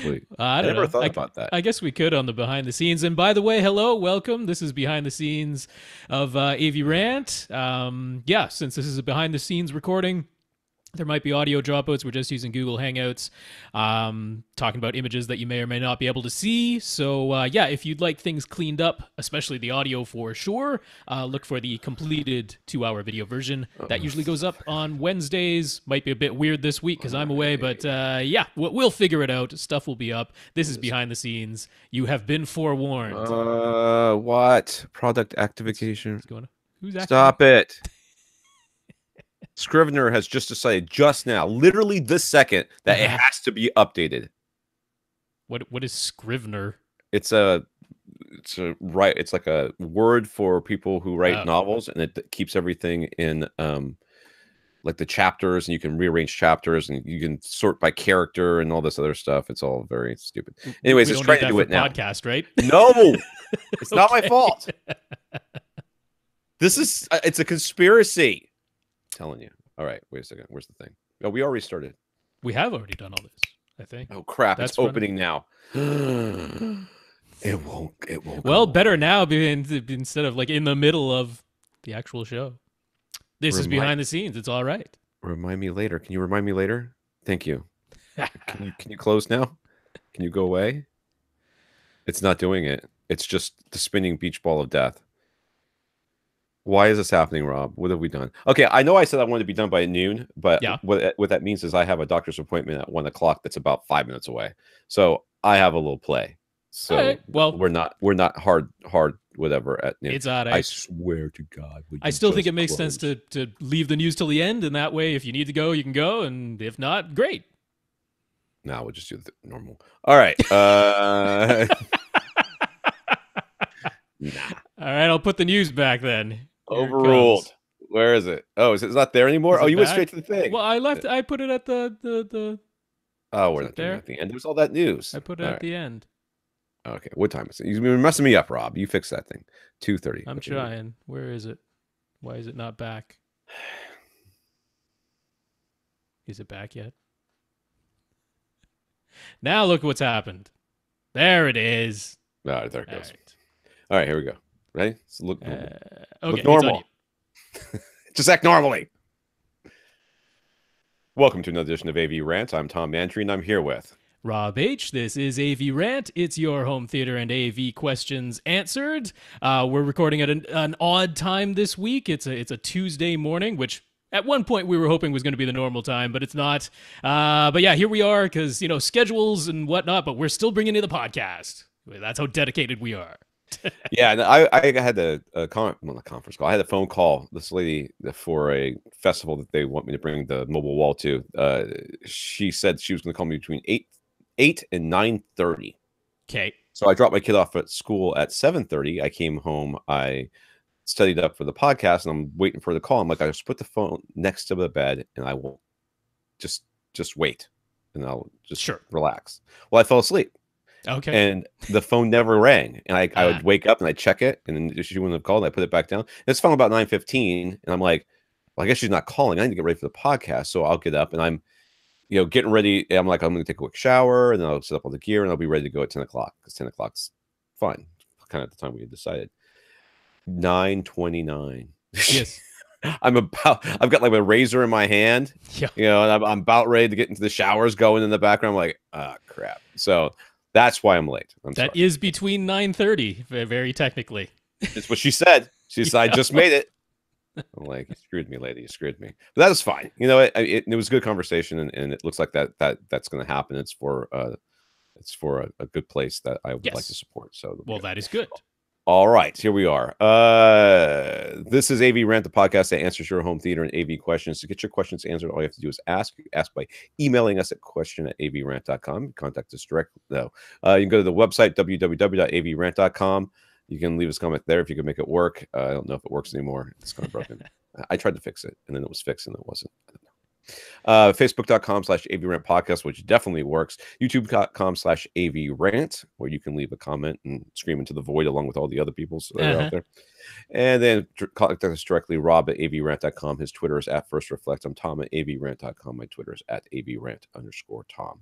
Wait, I I don't never know. thought about that. I guess we could on the behind the scenes. And by the way, hello, welcome. This is behind the scenes of AV Rant. Yeah, since this is a behind the scenes recording, there might be audio dropouts. We're just using Google Hangouts, talking about images that you may or may not be able to see. So, yeah, if you'd like things cleaned up, especially the audio for sure, look for the completed 2 hour video version. That usually goes up on Wednesdays. Might be a bit weird this week because I'm away, but yeah, we'll figure it out. Stuff will be up. This is behind the scenes. You have been forewarned. What? Product activation. What's going on? Who's activating? Stop it. Scrivener has just decided just now, literally this second, that it has to be updated. What is Scrivener? It's like a word for people who write novels, and it keeps everything in like the chapters, and you can rearrange chapters, and you can sort by character and all this other stuff. It's all very stupid. Anyways, it's trying to do it now. Podcast, right? No, it's not my fault. This is it's a conspiracy. Telling you. All right, wait a second. Where's the thing? Oh, we already started. We have already done all this, I think. Oh crap! It's opening now. It won't. Well, better now instead of like in the middle of the actual show. This is behind the scenes. It's all right. Remind me later. Can you remind me later? Thank you. Can you close now? Can you go away? It's not doing it. It's just the spinning beach ball of death. Why is this happening, Rob? What have we done? Okay, I know I said I wanted to be done by noon, but yeah. what that means is I have a doctor's appointment at 1 o'clock that's about 5 minutes away. So I have a little play. So right. Well, we're not hard whatever at noon. It's odd. I swear to God. I still think it makes sense to leave the news till the end, and that way, if you need to go, you can go, and if not, great. No, we'll just do the normal. All right. Nah. All right, I'll put the news back then. Overruled. Where is it? Oh, is it not there anymore? Oh, you went straight to the thing. Well, I put it at the. Oh, we're not there at the end. There's all that news. I put it at the end. Okay, what time is it? You're messing me up, Rob. You fix that thing. 2:30. I'm trying. Where is it? Why is it not back? Is it back yet? Now look what's happened. There it is. Oh, there it goes. All right, here we go. Ready? So look normal. Okay, look normal. Just act normally. Welcome to another edition of AV Rant. I'm Tom Andry, and I'm here with Rob H. This is AV Rant. It's your home theater and AV questions answered. We're recording at an odd time this week. It's a Tuesday morning, which at one point we were hoping was going to be the normal time, but it's not. But yeah, here we are because schedules and whatnot. But we're still bringing you the podcast. That's how dedicated we are. Yeah, and I had a conference call. I had a phone call. This lady for a festival that they want me to bring the mobile wall to. She said she was going to call me between 8 and 9:30. Okay. So I dropped my kid off at school at 7:30. I came home. I studied up for the podcast, and I'm waiting for the call. I'm like, I just put the phone next to the bed, and I will just wait, and I'll just relax. Well, I fell asleep. Okay. And the phone never rang. And I would wake up and I'd check it, and then she wouldn't have called. And I put it back down. And it's phone about 9:15. And I'm like, well, I guess she's not calling. I need to get ready for the podcast. So I'll get up and I'm, getting ready. I'm like, I'm going to take a quick shower, and then I'll set up all the gear, and I'll be ready to go at 10 o'clock because 10 o'clock's fine. Kind of at the time we had decided. 9:29. Yes. I've got like a razor in my hand, and I'm about ready to get into the showers going in the background. I'm like, crap. So that's why I'm late. That is between 9:30, very technically. It's what she said. She said, I just made it. I'm like, you screwed me, lady. You screwed me. But that was fine. It was a good conversation, and it looks like that's going to happen. It's for a good place that I would like to support. So that is good. All right, here we are. This is AV Rant, the podcast that answers your home theater and AV questions. To get your questions answered, all you have to do is ask. You ask by emailing us at question@avrant.com. Contact us directly, though. You can go to the website, www.avrant.com. You can leave us a comment there if you can make it work. I don't know if it works anymore. It's kind of broken. I tried to fix it, and then it was fixed, and it wasn't. I don't know. Facebook.com/AVRant Podcast, which definitely works. YouTube.com/AVRant, where you can leave a comment and scream into the void along with all the other people that are out there. And then contact us directly, Rob at AVRant.com. His Twitter is @FirstReflect. I'm Tom at AVRant.com. My Twitter is @AVRant_Tom.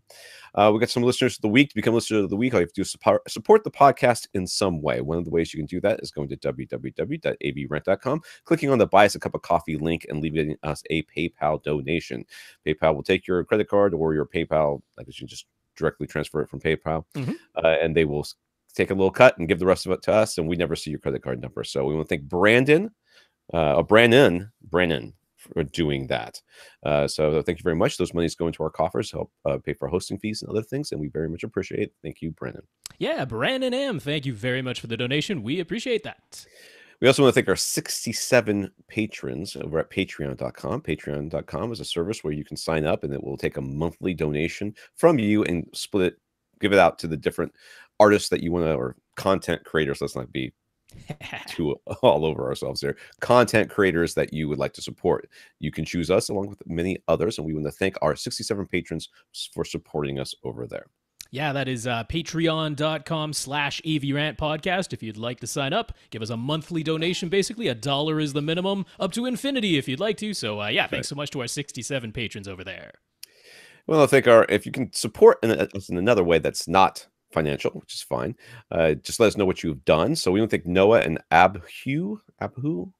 We got some listeners of the week. To become listeners of the week, all you have to do is support the podcast in some way. One of the ways you can do that is going to www.avrant.com, clicking on the Buy Us a Cup of Coffee link, and leaving us a PayPal donation. PayPal will take your credit card or your PayPal, like you can just directly transfer it from PayPal, and they will take a little cut and give the rest of it to us, and we never see your credit card number. So we want to thank Brandon for doing that. So thank you very much. Those monies go into our coffers, help pay for hosting fees and other things, and we very much appreciate it. Thank you, Brandon. Yeah, Brandon M. Thank you very much for the donation. We appreciate that. We also want to thank our 67 patrons over at patreon.com. Patreon.com is a service where you can sign up, and it will take a monthly donation from you and give it out to the different artists that you want to, or content creators. Let's not be too all over ourselves here. Content creators that you would like to support. You can choose us along with many others, and we want to thank our 67 patrons for supporting us over there. Yeah, that is patreon.com/AVRant Podcast. If you'd like to sign up, give us a monthly donation. Basically, $1 is the minimum, up to infinity if you'd like to. So, thanks so much to our 67 patrons over there. Well, I think if you can support us in another way that's not financial, which is fine, just let us know what you've done. So we want to thank Noah and Abhu, I don't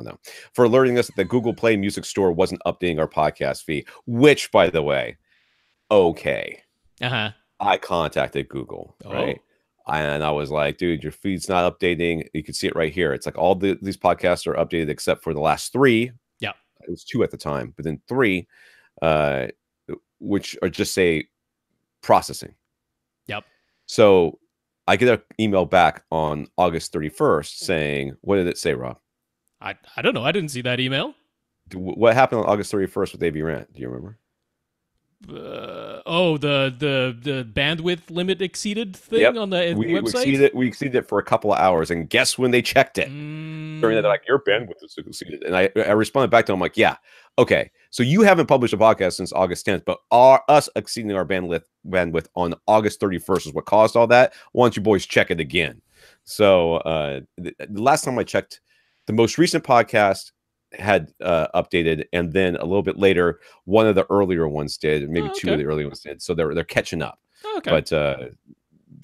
know, for alerting us that the Google Play Music Store wasn't updating our podcast feed, which, by the way, okay. I contacted Google, right? And I was like, dude, your feed's not updating. You can see it right here. It's like all these podcasts are updated except for the last 3. Yeah. It was 2 at the time, but then 3, which are just say processing. Yep. So I get an email back on August 31st saying, what did it say, Rob? I don't know. I didn't see that email. What happened on August 31st with AV Rant? Do you remember? The bandwidth limit exceeded thing on the website? We exceeded it for a couple of hours, and guess when they checked it? During that, they're like, your bandwidth is exceeded. And I responded back to them like, yeah, okay. So you haven't published a podcast since August 10th, but us exceeding our bandwidth on August 31st is what caused all that. Why don't you boys check it again? So the last time I checked, the most recent podcast had updated, and then a little bit later, one of the earlier ones did, maybe 2 of the earlier ones did. So they're catching up. But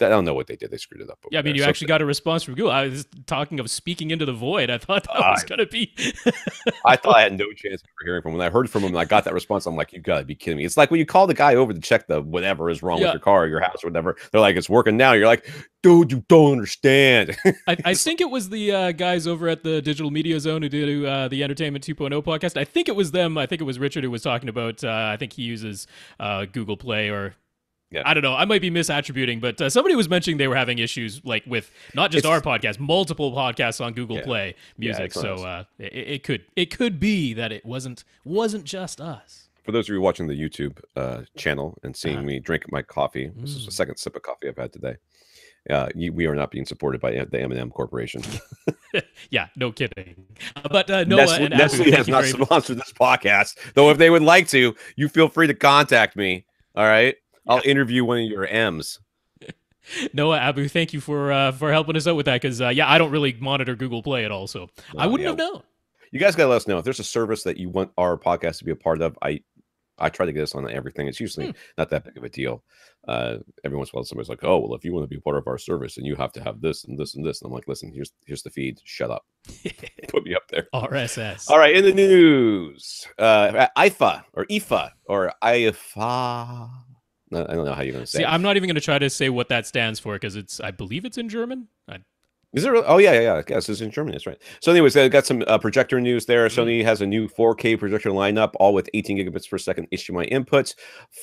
I don't know what they did. They screwed it up. Yeah, I mean, you actually got a response from Google. I was talking of speaking into the void. I thought that was going to be... I thought I had no chance of hearing from him. When I heard from him and I got that response, I'm like, you got to be kidding me. It's like when you call the guy over to check the whatever is wrong with your car or your house or whatever. They're like, it's working now. You're like, dude, you don't understand. I think it was the guys over at the Digital Media Zone who do the Entertainment 2.0 podcast. I think it was them. I think it was Richard who was talking about, I think he uses Google Play or... Yeah. I don't know. I might be misattributing, but somebody was mentioning they were having issues like with not just our podcast, multiple podcasts on Google Play Music. So it could be that it wasn't just us. For those of you watching the YouTube channel and seeing me drink my coffee, this is the second sip of coffee I've had today. We are not being supported by the M&M Corporation. Yeah, no kidding. But Noah and Nestle has not sponsored this podcast, though. If they would like to, you feel free to contact me. All right. I'll interview one of your M's. Noah, Abu, thank you for helping us out with that, because I don't really monitor Google Play at all, so I wouldn't have known. You guys got to let us know if there's a service that you want our podcast to be a part of. I try to get us on everything. It's usually not that big of a deal. Every once in a while, somebody's like, "Oh, well, if you want to be a part of our service, and you have to have this and this and this," and I'm like, "Listen, here's the feed. Shut up. Put me up there." RSS. All right, in the news, IFA or IFA or IFA. I don't know how you're going to say it. I'm not even going to try to say what that stands for, because I believe it's in German. Is it really? Oh, yeah. Yes, it's in German. That's right. So anyways, I got some projector news there. Sony has a new 4K projector lineup, all with 18 gigabits per second HDMI inputs,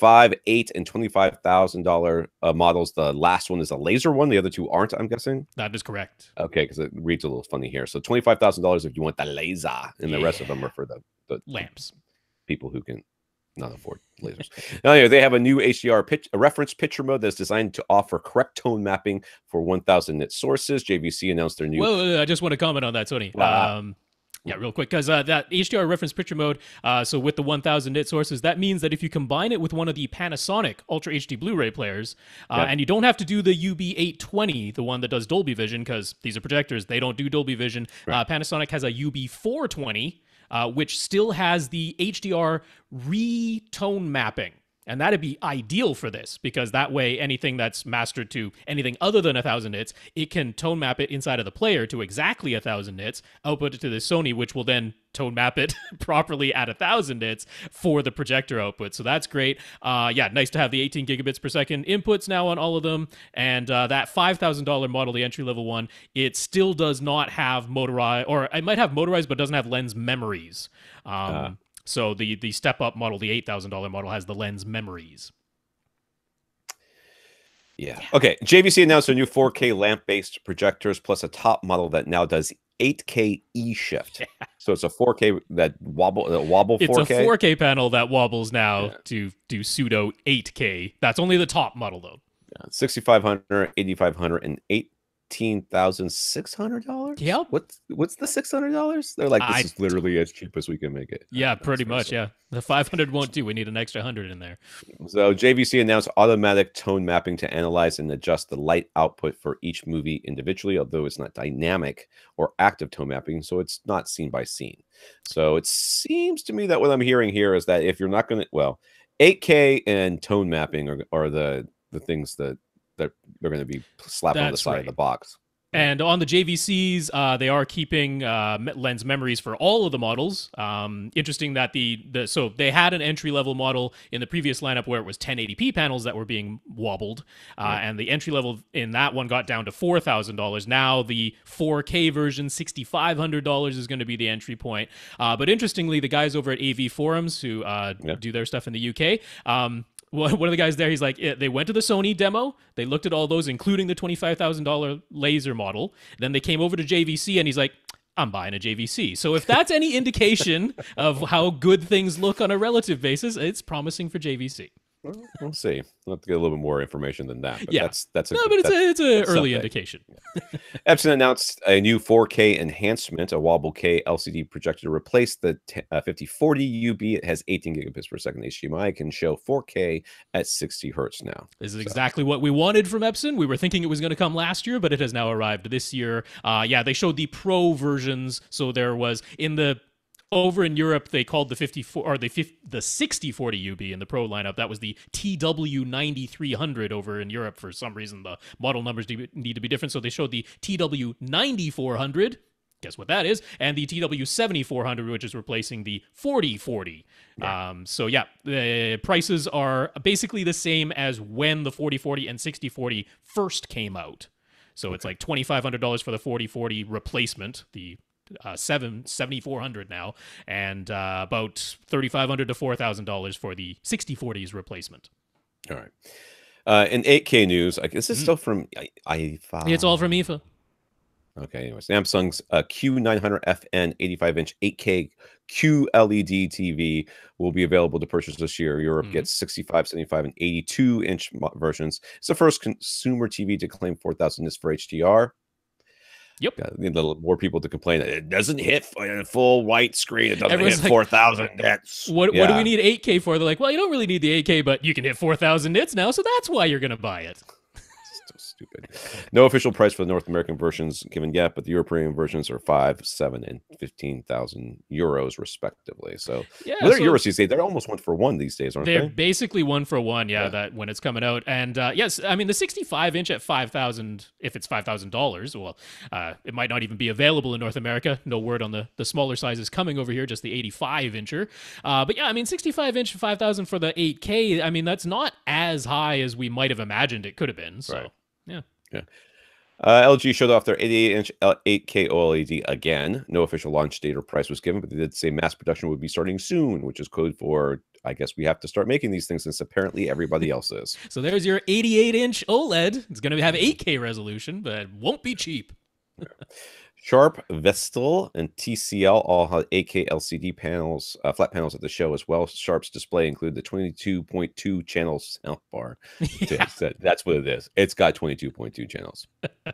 $5,000, $8,000, and $25,000 models. The last one is a laser one. The other 2 aren't, I'm guessing. That is correct. Okay, because it reads a little funny here. So $25,000 if you want the laser, and the rest of them are for the lamps. People who can not afford lasers. Now, anyway, they have a new HDR reference picture mode that's designed to offer correct tone mapping for 1,000 nit sources. JVC announced their new... Well, I just want to comment on that, Sony. Yeah, real quick, because that HDR reference picture mode, so with the 1000 nit sources, that means that if you combine it with one of the Panasonic Ultra HD Blu-ray players, and you don't have to do the UB820, the one that does Dolby Vision, because these are projectors, they don't do Dolby Vision. Right. Panasonic has a UB420, which still has the HDR retone mapping. And that'd be ideal for this, because that way anything that's mastered to anything other than 1000 nits, it can tone map it inside of the player to exactly 1000 nits, output it to the Sony, which will then tone map it properly at 1000 nits for the projector output. So that's great. Yeah, nice to have the 18 gigabits per second inputs now on all of them. And that $5,000 model, the entry-level one, it still does not have motorized, or it might have motorized, but doesn't have lens memories. So the step-up model, the $8,000 model, has the lens memories. Yeah. Okay. JVC announced a new 4K lamp-based projectors plus a top model that now does 8K E-shift. Yeah. So it's a 4K that wobble 4K. It's a 4K panel that wobbles now to do pseudo 8K. That's only the top model though. Yeah, $6,500, $8,500, and $18,600. Yep. What's the $600? They're like, this is literally as cheap as we can make it. Yeah, pretty much. Yeah, the 500 won't do. We need an extra 100 in there. So JVC announced automatic tone mapping to analyze and adjust the light output for each movie individually, although it's not dynamic or active tone mapping, so it's not scene by scene. So it seems to me that what I'm hearing here is that if you're not going to, 8K and tone mapping are the things that they're going to be slapped on the side of the box. And on the JVCs, they are keeping lens memories for all of the models. Interesting that so they had an entry-level model in the previous lineup where it was 1080p panels that were being wobbled, and the entry-level in that one got down to $4,000. Now the 4K version, $6,500 is going to be the entry point. But interestingly, the guys over at AV Forums who do their stuff in the UK, one of the guys there, he's like, they went to the Sony demo, they looked at all those, including the $25,000 laser model, then they came over to JVC, and he's like, I'm buying a JVC. So if that's any indication of how good things look on a relative basis, it's promising for JVC. We'll see. We'll have to get a little bit more information than that. But yeah, that's it's an early indication. Epson announced a new 4K enhancement, a Wobble K LCD projector to replace the 5040 UB. It has 18 gigabits per second HDMI. It can show 4K at 60 hertz now. This is exactly what we wanted from Epson. We were thinking it was going to come last year, but it has now arrived this year. Yeah, they showed the Pro versions. So there was over in Europe, they called the 54 or the 6040 UB in the Pro lineup. That was the TW9300 over in Europe. For some reason, the model numbers need to be different, so they showed the TW9400. Guess what that is? And the TW7400, which is replacing the 4040. Yeah. So yeah, the prices are basically the same as when the 4040 and 6040 first came out. So it's like $2,500 for the 4040 replacement, the 7,400 now, and about $3,500 to $4,000 for the 6040's replacment. All right. In 8K news, this is still from IFA. It's all from IFA. Okay. Anyway, Samsung's Q900FN 85-inch 8K QLED TV will be available to purchase this year. Europe gets 65, 75, and 82-inch versions. It's the first consumer TV to claim 4,000 nits for HDR. Yep. Need a little more people to complain that it doesn't hit a full white screen. It doesn't hit 4,000 nits. What do we need 8K for? They're like, well, you don't really need the 8K, but you can hit 4,000 nits now, so that's why you're going to buy it. So stupid. No official price for the North American versions given yet, but the European versions are 5, 7, and 15,000 euros respectively. So they're euros these days. They're almost 1 for 1 these days, aren't they? They're basically 1 for 1. Yeah, that when it's coming out. And yes, I mean the 65-inch at 5,000. If it's $5,000, well, it might not even be available in North America. No word on the smaller sizes coming over here. Just the 85-incher. But yeah, I mean 65-inch 5,000 for the 8K. I mean that's not as high as we might have imagined it could have been. So. Right. Yeah. LG showed off their 88-inch 8K OLED again. No official launch date or price was given, but they did say mass production would be starting soon, which is code for, I guess we have to start making these things since apparently everybody else is. So there's your 88-inch OLED. It's going to have 8K resolution, but it won't be cheap. Sharp, Vestel, and TCL all had AK LCD panels, flat panels at the show as well. Sharp's display included the 22.2 channel soundbar. Yeah. That's what it is. It's got 22.2 channels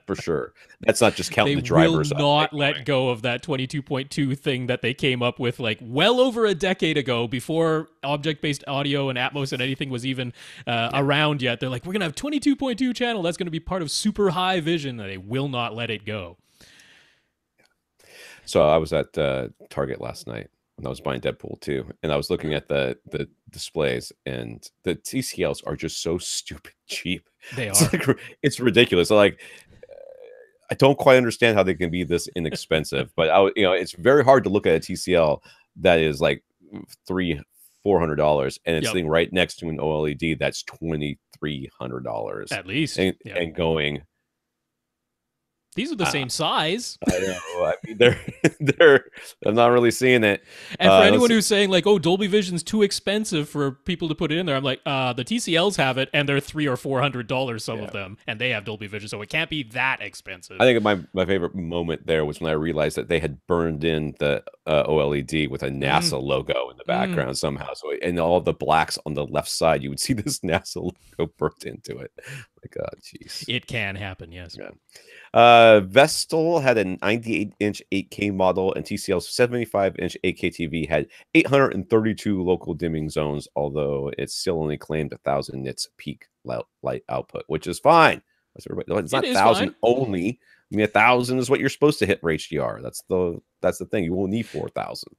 for sure. That's not just counting They the drivers. will not let go of that 22.2 thing that they came up with like well over a decade ago, before object-based audio and Atmos and anything was even around yet. They're like, we're gonna have 22.2 channel. That's gonna be part of super high vision. And they will not let it go. So I was at Target last night when I was buying Deadpool 2, and I was looking at the displays, and the TCLs are just so stupid cheap. They are. It's ridiculous. Like, I don't quite understand how they can be this inexpensive, but it's very hard to look at a TCL that is like $400, and it's sitting right next to an OLED that's $2,300 at least, and going. These are the same size. I know. I mean, I'm not really seeing it. And for anyone who's saying like, "Oh, Dolby Vision's too expensive for people to put it in there," I'm like, the TCLs have it, and they're $300 or $400 some of them, and they have Dolby Vision, so it can't be that expensive. I think my favorite moment there was when I realized that they had burned in the OLED with a NASA logo in the background somehow. So, and all the blacks on the left side, you would see this NASA logo burnt into it. Like, oh, jeez. It can happen, yes. Yeah. Vestel had a 98-inch 8K model, and TCL's 75-inch 8K TV had 832 local dimming zones, although it still only claimed 1,000 nits peak light output, which is fine. It's not 1,000 only. I mean, 1,000 is what you're supposed to hit for HDR. That's the thing. You won't need 4,000.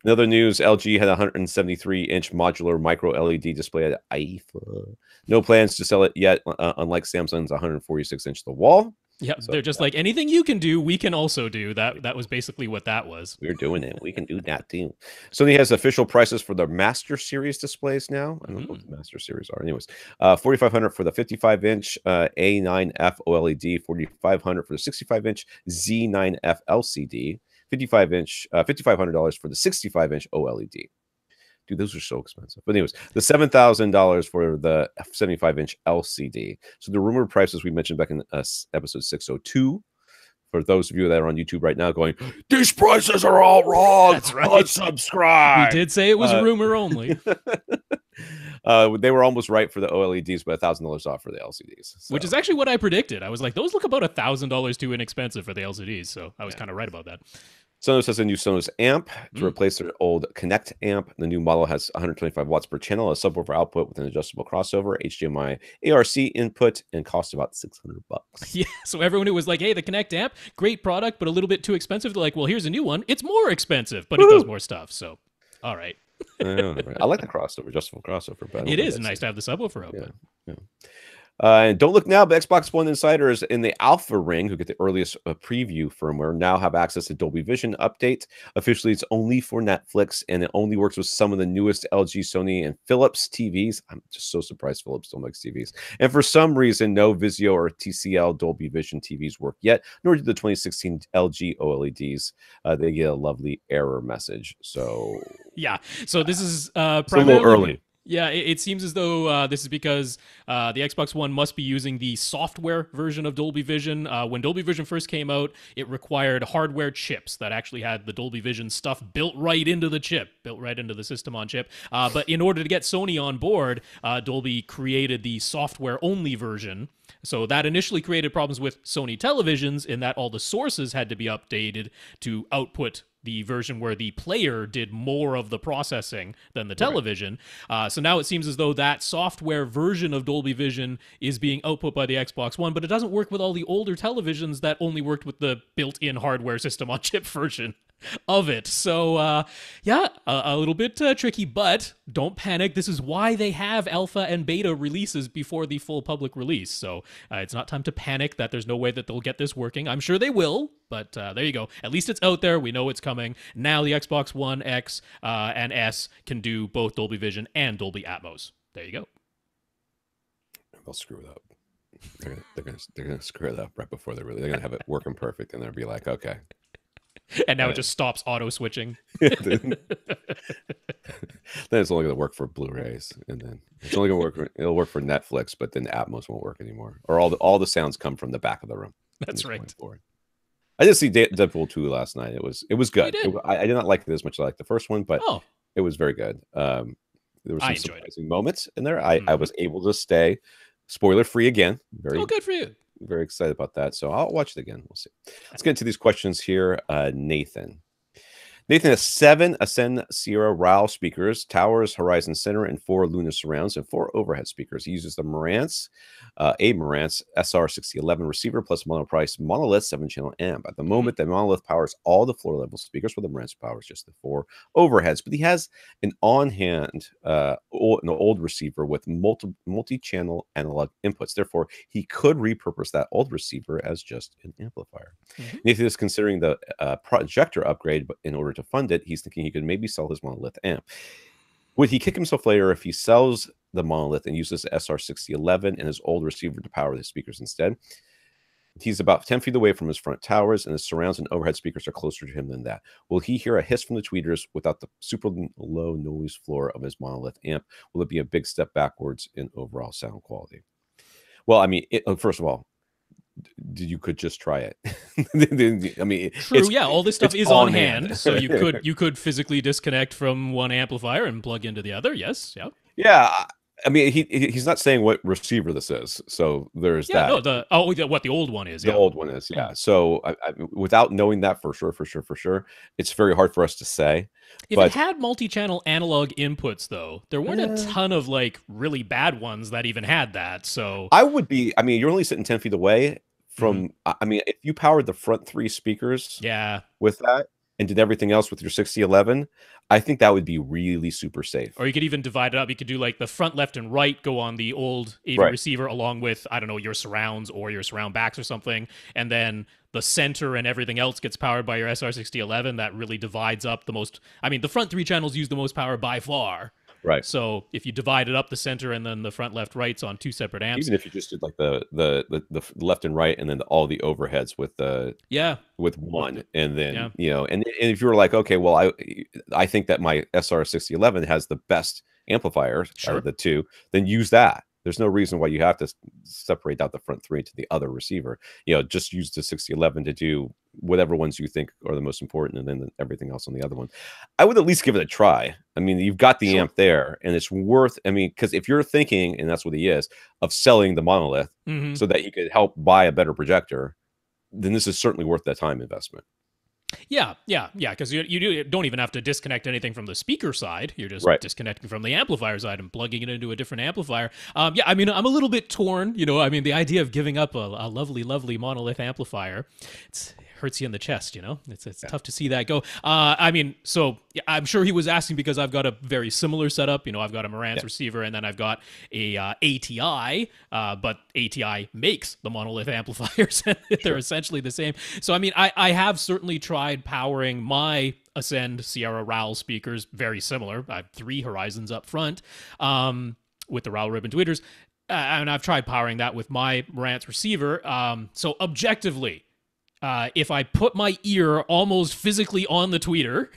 In other news, LG had a 173-inch modular micro LED display at IFA. No plans to sell it yet, unlike Samsung's 146-inch the wall. Yeah, so they're just like, anything you can do, we can also do. That was basically what that was. We're doing it. We can do that too. Sony has official prices for the Master Series displays now. I don't know what the Master Series are. Anyways, $4,500 for the 55-inch A9F OLED, $4,500 for the 65-inch Z9F LCD, $5,500 for the 65-inch OLED. Dude, those are so expensive. But anyways, the $7,000 for the 75-inch LCD. So the rumored prices we mentioned back in episode 602. For those of you that are on YouTube right now going, these prices are all wrong. That's right. Unsubscribe. We did say it was rumor only. They were almost right for the OLEDs, but $1,000 off for the LCDs. So. Which is actually what I predicted. I was like, those look about $1,000 too inexpensive for the LCDs. So I was kind of right about that. Sonos has a new Sonos amp to replace their old Connect amp. The new model has 125 watts per channel, a subwoofer output with an adjustable crossover, HDMI, ARC input, and costs about $600. Yeah, so everyone who was like, hey, the Connect amp, great product, but a little bit too expensive, they're like, well, here's a new one. It's more expensive, but it does more stuff. So, all right. I like the crossover, adjustable crossover. But it is nice to have the subwoofer output. Yeah. And don't look now, but Xbox One insiders in the Alpha Ring, who get the earliest preview firmware, now have access to Dolby Vision update. Officially, it's only for Netflix, and it only works with some of the newest LG, Sony, and Philips TVs. I'm just so surprised Philips still makes TVs. And for some reason, no Vizio or TCL Dolby Vision TVs work yet, nor do the 2016 LG OLEDs. They get a lovely error message. So yeah, so this is primarily a little early. Yeah, it seems as though this is because the Xbox One must be using the software version of Dolby Vision. When Dolby Vision first came out, it required hardware chips that actually had the Dolby Vision stuff built right into the chip, built right into the system on chip. But in order to get Sony on board, Dolby created the software-only version. So that initially created problems with Sony televisions in that all the sources had to be updated to output the version where the player did more of the processing than the television. Right. So now it seems as though that software version of Dolby Vision is being output by the Xbox One, but it doesn't work with all the older televisions that only worked with the built-in hardware system on chip version of it. So yeah, a little bit tricky, but don't panic. This is why they have alpha and beta releases before the full public release. So it's not time to panic that there's no way that they'll get this working. I'm sure they will, but there you go. At least it's out there. We know it's coming. Now the Xbox One X and S can do both Dolby Vision and Dolby Atmos. There you go. They'll screw it up. They're gonna screw it up right before they're gonna have it working perfect, and they'll be like, okay. And now it just stops auto switching. Then it's only going to work for Blu-rays, and then it's only going to work. It'll work for Netflix, but then Atmos won't work anymore, or all the sounds come from the back of the room. That's right. I did see Deadpool 2 last night. It was good. did? I did not like it as much as I liked the first one, but Oh, it was very good. There were I some enjoyed it. surprising moments in there. I was able to stay spoiler free again. Oh, good for you. Very excited about that. So I'll watch it again. We'll see. Let's get into these questions here. Nathan has 7 Ascend Sierra RAL speakers, towers, horizon center, and 4 lunar surrounds, and 4 overhead speakers. He uses the Marantz, AVRant SR6011 receiver plus monoprice monolith 7-channel amp. At the moment, the monolith powers all the floor level speakers, while the Marantz powers just the 4 overheads. But he has an on-hand, an old receiver with multi-channel analog inputs. Therefore, he could repurpose that old receiver as just an amplifier. Nathan is considering the projector upgrade, but in order to fund it, he's thinking he could maybe sell his monolith amp. Would he kick himself later if he sells the monolith and uses the SR6011 and his old receiver to power the speakers instead? He's about 10 feet away from his front towers, and his surrounds and overhead speakers are closer to him than that. Will he hear a hiss from the tweeters without the super low noise floor of his monolith amp? Will it be a big step backwards in overall sound quality? Well, I mean, first of all, you could just try it. I mean, true. Yeah, all this stuff is on hand, so you could physically disconnect from one amplifier and plug into the other. Yes, yeah, yeah. I mean, he's not saying what receiver this is, so there's that. No, what the old one is. The old one is, yeah. So without knowing that for sure, it's very hard for us to say. If it had multi-channel analog inputs, though, there weren't a ton of like really bad ones that even had that. So I would be. I mean, you're only sitting 10 feet away from. I mean, if you powered the front 3 speakers, with that, and did everything else with your 6011, I think that would be really super safe. Or you could even divide it up. You could do like the front, left, and right go on the old AV receiver along with, I don't know, your surrounds or your surround backs or something. And then the center and everything else gets powered by your SR6011. That really divides up the most. I mean, the front 3 channels use the most power by far. Right. So if you divided up the center and then the front, left, rights on 2 separate amps. Even if you just did like the left and right and then all the overheads with with one, and then and if you were like, okay, well, I think that my SR6011 has the best amplifier out of the 2, then use that. There's no reason why you have to separate out the front 3 to the other receiver. Just use the 6011 to do whatever ones you think are the most important, and then everything else on the other one. I would at least give it a try. I mean, you've got the amp there, and it's worth. I mean, because if you're thinking, and that's what he is, of selling the monolith so that you could help buy a better projector, then this is certainly worth that time investment. Yeah, because you don't even have to disconnect anything from the speaker side. You're just disconnecting from the amplifier side and plugging it into a different amplifier. I mean, I'm a little bit torn. I mean, the idea of giving up a lovely monolith amplifier, it hurts you in the chest. It's tough to see that go. I mean, so I'm sure he was asking because I've got a very similar setup. I've got a Marantz receiver, and then I've got a ATI, but ATI makes the monolith amplifiers, and they're essentially the same. So I mean, I have certainly tried powering my Ascend Sierra RAL speakers, very similar. I have 3 horizons up front with the RAL ribbon tweeters, and I've tried powering that with my Marantz receiver. So objectively, if I put my ear almost physically on the tweeter,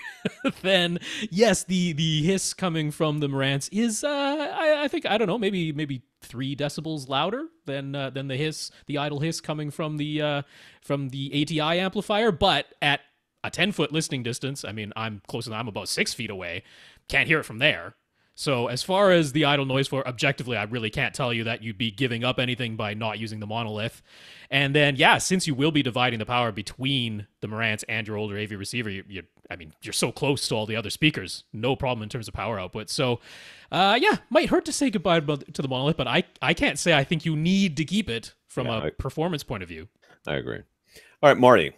then yes, the hiss coming from the Marantz is, I think, I don't know, maybe 3 decibels louder than the idle hiss coming from the ATI amplifier. But at a 10-foot listening distance, I mean, I'm close enough. I'm about 6 feet away. Can't hear it from there. So as far as the idle noise floor, objectively, I really can't tell you that you'd be giving up anything by not using the monolith. And then, since you will be dividing the power between the Marantz and your older AV receiver, you're so close to all the other speakers. No problem in terms of power output. So, might hurt to say goodbye to the monolith, but I can't say I think you need to keep it from a performance point of view. I agree. All right, Marty.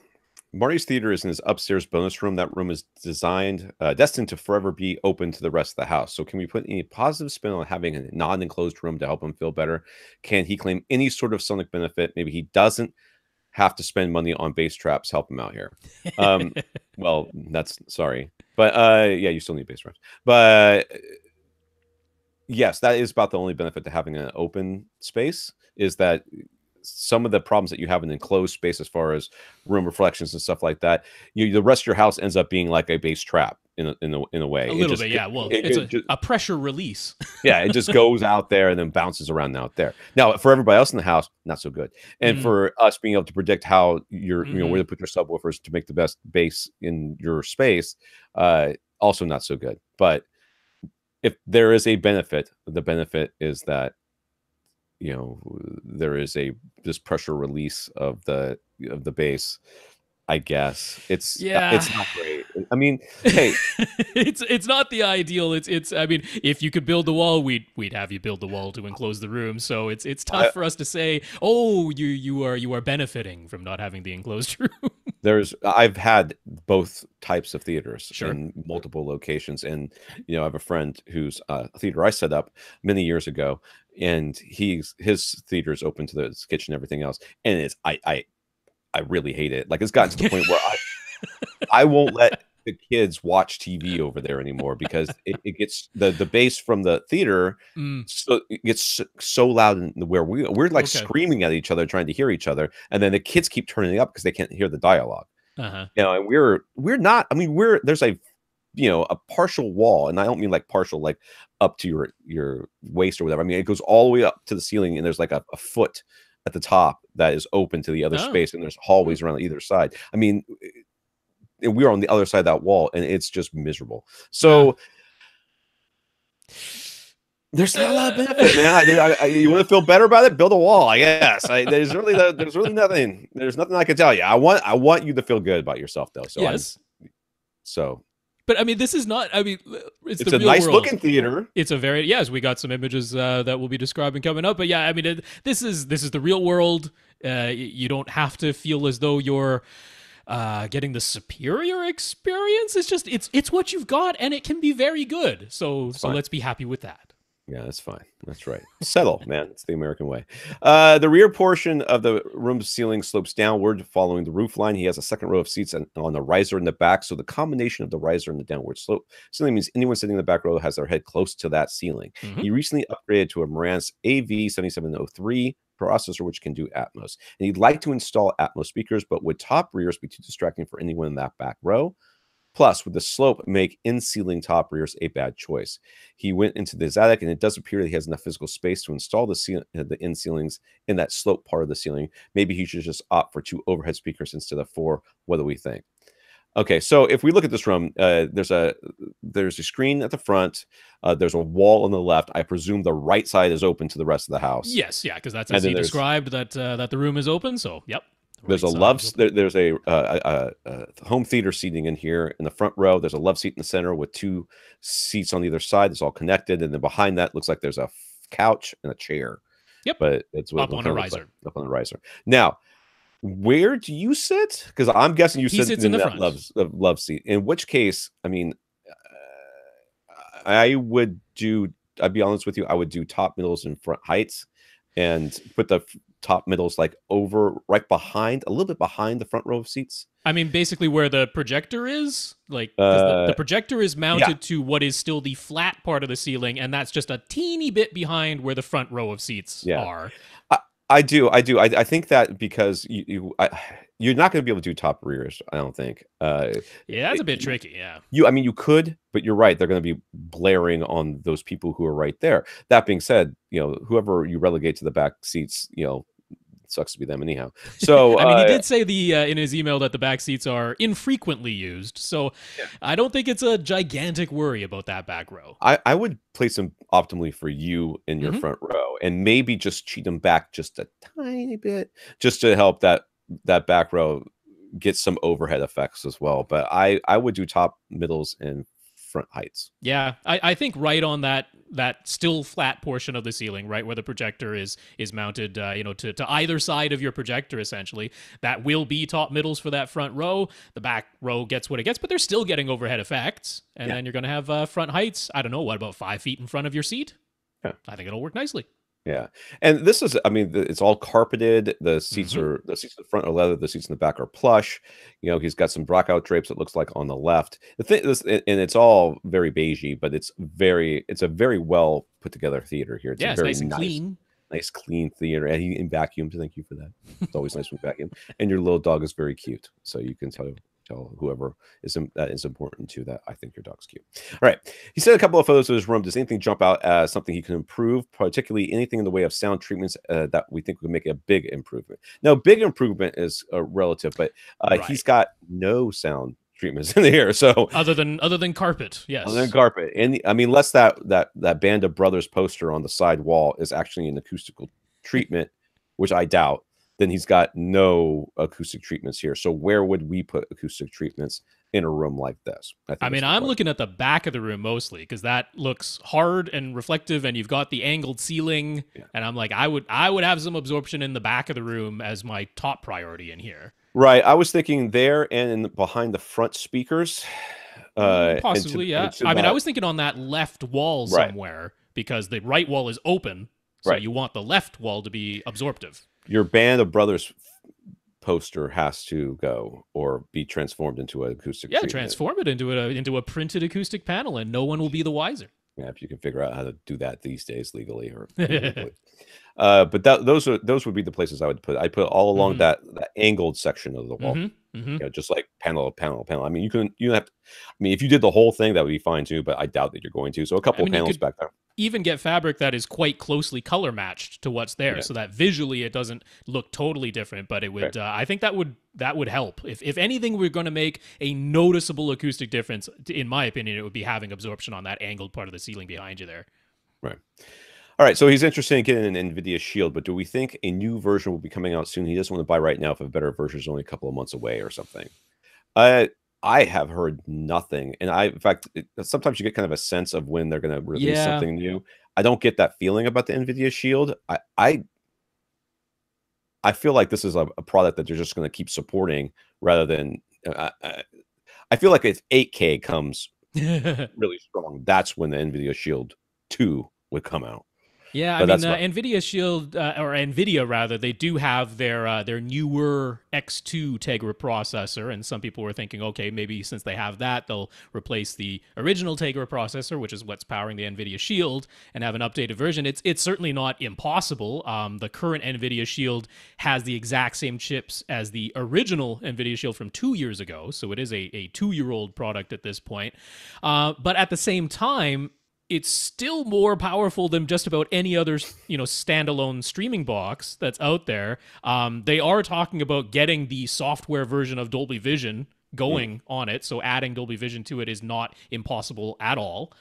Marty's theater is in his upstairs bonus room. That room is destined to forever be open to the rest of the house. So can we put any positive spin on having a non-enclosed room to help him feel better? Can he claim any sort of sonic benefit? Maybe he doesn't have to spend money on bass traps. Help him out here. Well, that's sorry. But you still need bass traps. But yes, that is about the only benefit to having an open space, is that some of the problems that you have in an enclosed space as far as room reflections and stuff like that, the rest of your house ends up being like a bass trap in a way. A little bit, yeah. Well, it's a pressure release. Yeah, it just goes out there and then bounces around out there. Now, for everybody else in the house, not so good. And for us being able to predict how where to put your subwoofers to make the best bass in your space, also not so good. But if there is a benefit, the benefit is that there is this pressure release of the bass. I guess it's not great. I mean, hey, it's not the ideal. It's. I mean, if you could build the wall, we'd have you build the wall to enclose the room. So it's tough for us to say, oh, you are benefiting from not having the enclosed room. I've had both types of theaters in multiple locations, and I have a friend whose theater I set up many years ago, and his theater is open to the kitchen and everything else, and it's I really hate it. Like, it's gotten to the point where I won't let the kids watch TV over there anymore because it gets the bass from the theater, so it gets so loud where we're like screaming at each other trying to hear each other, and then the kids keep turning it up because they can't hear the dialogue. And we're not. I mean, there's a partial wall, and I don't mean like partial like up to your waist or whatever. I mean, it goes all the way up to the ceiling, and there's like a foot at the top that is open to the other space, and there's hallways around either side. I mean, we're on the other side of that wall, and it's just miserable. So there's not a lot of benefit, man. You want to feel better about it? Build a wall, I guess. There's really nothing. There's nothing I can tell you. I want you to feel good about yourself, though. So yes. But I mean, this is not. I mean, it's a nice looking theater. It's a very we got some images that we'll be describing coming up. But yeah, I mean, this is the real world. You don't have to feel as though you're getting the superior experience. It's just it's what you've got, and it can be very good. So let's be happy with that. Yeah, that's fine. That's right. Settle, man. It's the American way. The rear portion of the room's ceiling slopes downward following the roof line. He has a second row of seats on the riser in the back. So the combination of the riser and the downward slope ceiling means anyone sitting in the back row has their head close to that ceiling. He recently upgraded to a Marantz AV7703 processor, which can do Atmos. And he'd like to install Atmos speakers, but would top rears be too distracting for anyone in that back row? Plus, with the slope, make in-ceiling top rears a bad choice. He went into this attic, and it does appear that he has enough physical space to install the in-ceilings in that slope part of the ceiling. Maybe he should just opt for 2 overhead speakers instead of 4. What do we think? Okay, so if we look at this room, there's a screen at the front. There's a wall on the left. I presume the right side is open to the rest of the house. Yes, yeah, because that's as he described that the room is open. So, yep. There's there's a home theater seating in here in the front row. There's a love seat in the center with 2 seats on either side. It's all connected, and then behind that looks like there's a couch and a chair. Yep, but it's up on a riser. Up on the riser. Now, where do you sit? Because I'm guessing you sit in the front love seat. In which case, I mean, I'd be honest with you, I would do top, middles, and front heights, and put the top middles like over right behind, a little bit behind the front row of seats. I mean, basically where the projector is, like the projector is mounted to what is still the flat part of the ceiling, and that's just a teeny bit behind where the front row of seats are. I do. I think that because you're not going to be able to do top rears, I don't think. Yeah, that's a bit tricky. Yeah. I mean, you could, but you're right. They're going to be blaring on those people who are right there. That being said, whoever you relegate to the back seats, sucks to be them anyhow. So I mean, he did say in his email that the back seats are infrequently used. So I don't think it's a gigantic worry about that back row. I would place them optimally for you in your front row, and maybe just cheat them back just a tiny bit, just to help that back row get some overhead effects as well. But I would do top, middles, and front heights. Yeah, I think right on that still flat portion of the ceiling, right where the projector is mounted, to either side of your projector, essentially. That will be top middles for that front row. The back row gets what it gets, but they're still getting overhead effects. And then you're going to have front heights. I don't know, what, about 5 feet in front of your seat? Yeah. I think it'll work nicely. Yeah, and this is, I mean, it's all carpeted. The seats in the front are leather. The seats in the back are plush. He's got some blackout drapes, it looks like, on the left. And it's all very beigey, but it's a very well put together theater here. It's nice and clean. nice clean theater, and he vacuumed. Thank you for that. It's always nice when vacuum. And your little dog is very cute, so you can tell whoever that is important to that. I think your dog's cute. All right. He said a couple of photos of his room. Does anything jump out as something he can improve, particularly anything in the way of sound treatments that we think would make a big improvement? Now, big improvement is relative, but he's got no sound treatments in here. So other than carpet, yes. Other than carpet. And I mean, unless that Band of Brothers poster on the side wall is actually an acoustical treatment, which I doubt, then he's got no acoustic treatments here. So where would we put acoustic treatments in a room like this? I mean, I'm looking at the back of the room mostly because that looks hard and reflective, and you've got the angled ceiling. Yeah. And I'm like, I would have some absorption in the back of the room as my top priority in here. Right. I was thinking there and behind the front speakers. Possibly, yeah. I mean, I was thinking on that left wall somewhere because the right wall is open. So you want the left wall to be absorptive. Your Band of Brothers poster has to go or be transformed into an acoustic treatment. Transform it into a printed acoustic panel, and no one will be the wiser. Yeah, if you can figure out how to do that these days legally or illegally. But those would be the places I would put. I put all along that angled section of the wall. You know, just like panel. I mean, you have to. I mean, if you did the whole thing, that would be fine too. But I doubt that you're going to. So a couple of panels back there. Even get fabric that is quite closely color matched to what's there, so that visually it doesn't look totally different. But it would. I think that would help. If anything, we're going to make a noticeable acoustic difference. In my opinion, it would be having absorption on that angled part of the ceiling behind you there. Right. All right, so he's interested in getting an NVIDIA Shield, but do we think a new version will be coming out soon? He doesn't want to buy right now if a better version is only a couple of months away or something. I have heard nothing, and in fact, sometimes you get kind of a sense of when they're going to release something new. I don't get that feeling about the NVIDIA Shield. I feel like this is a product that they're just going to keep supporting rather than. I feel like if 8K comes really strong, that's when the NVIDIA Shield 2 would come out. Yeah, I mean, NVIDIA Shield, or NVIDIA rather, they do have their newer X2 Tegra processor, and some people were thinking, okay, maybe since they have that, they'll replace the original Tegra processor, which is what's powering the NVIDIA Shield, and have an updated version. It's certainly not impossible. The current NVIDIA Shield has the exact same chips as the original NVIDIA Shield from 2 years ago, so it is a 2-year-old product at this point. But at the same time, it's still more powerful than just about any other, standalone streaming box that's out there. They are talking about getting the software version of Dolby Vision going on it, so adding Dolby Vision to it is not impossible at all.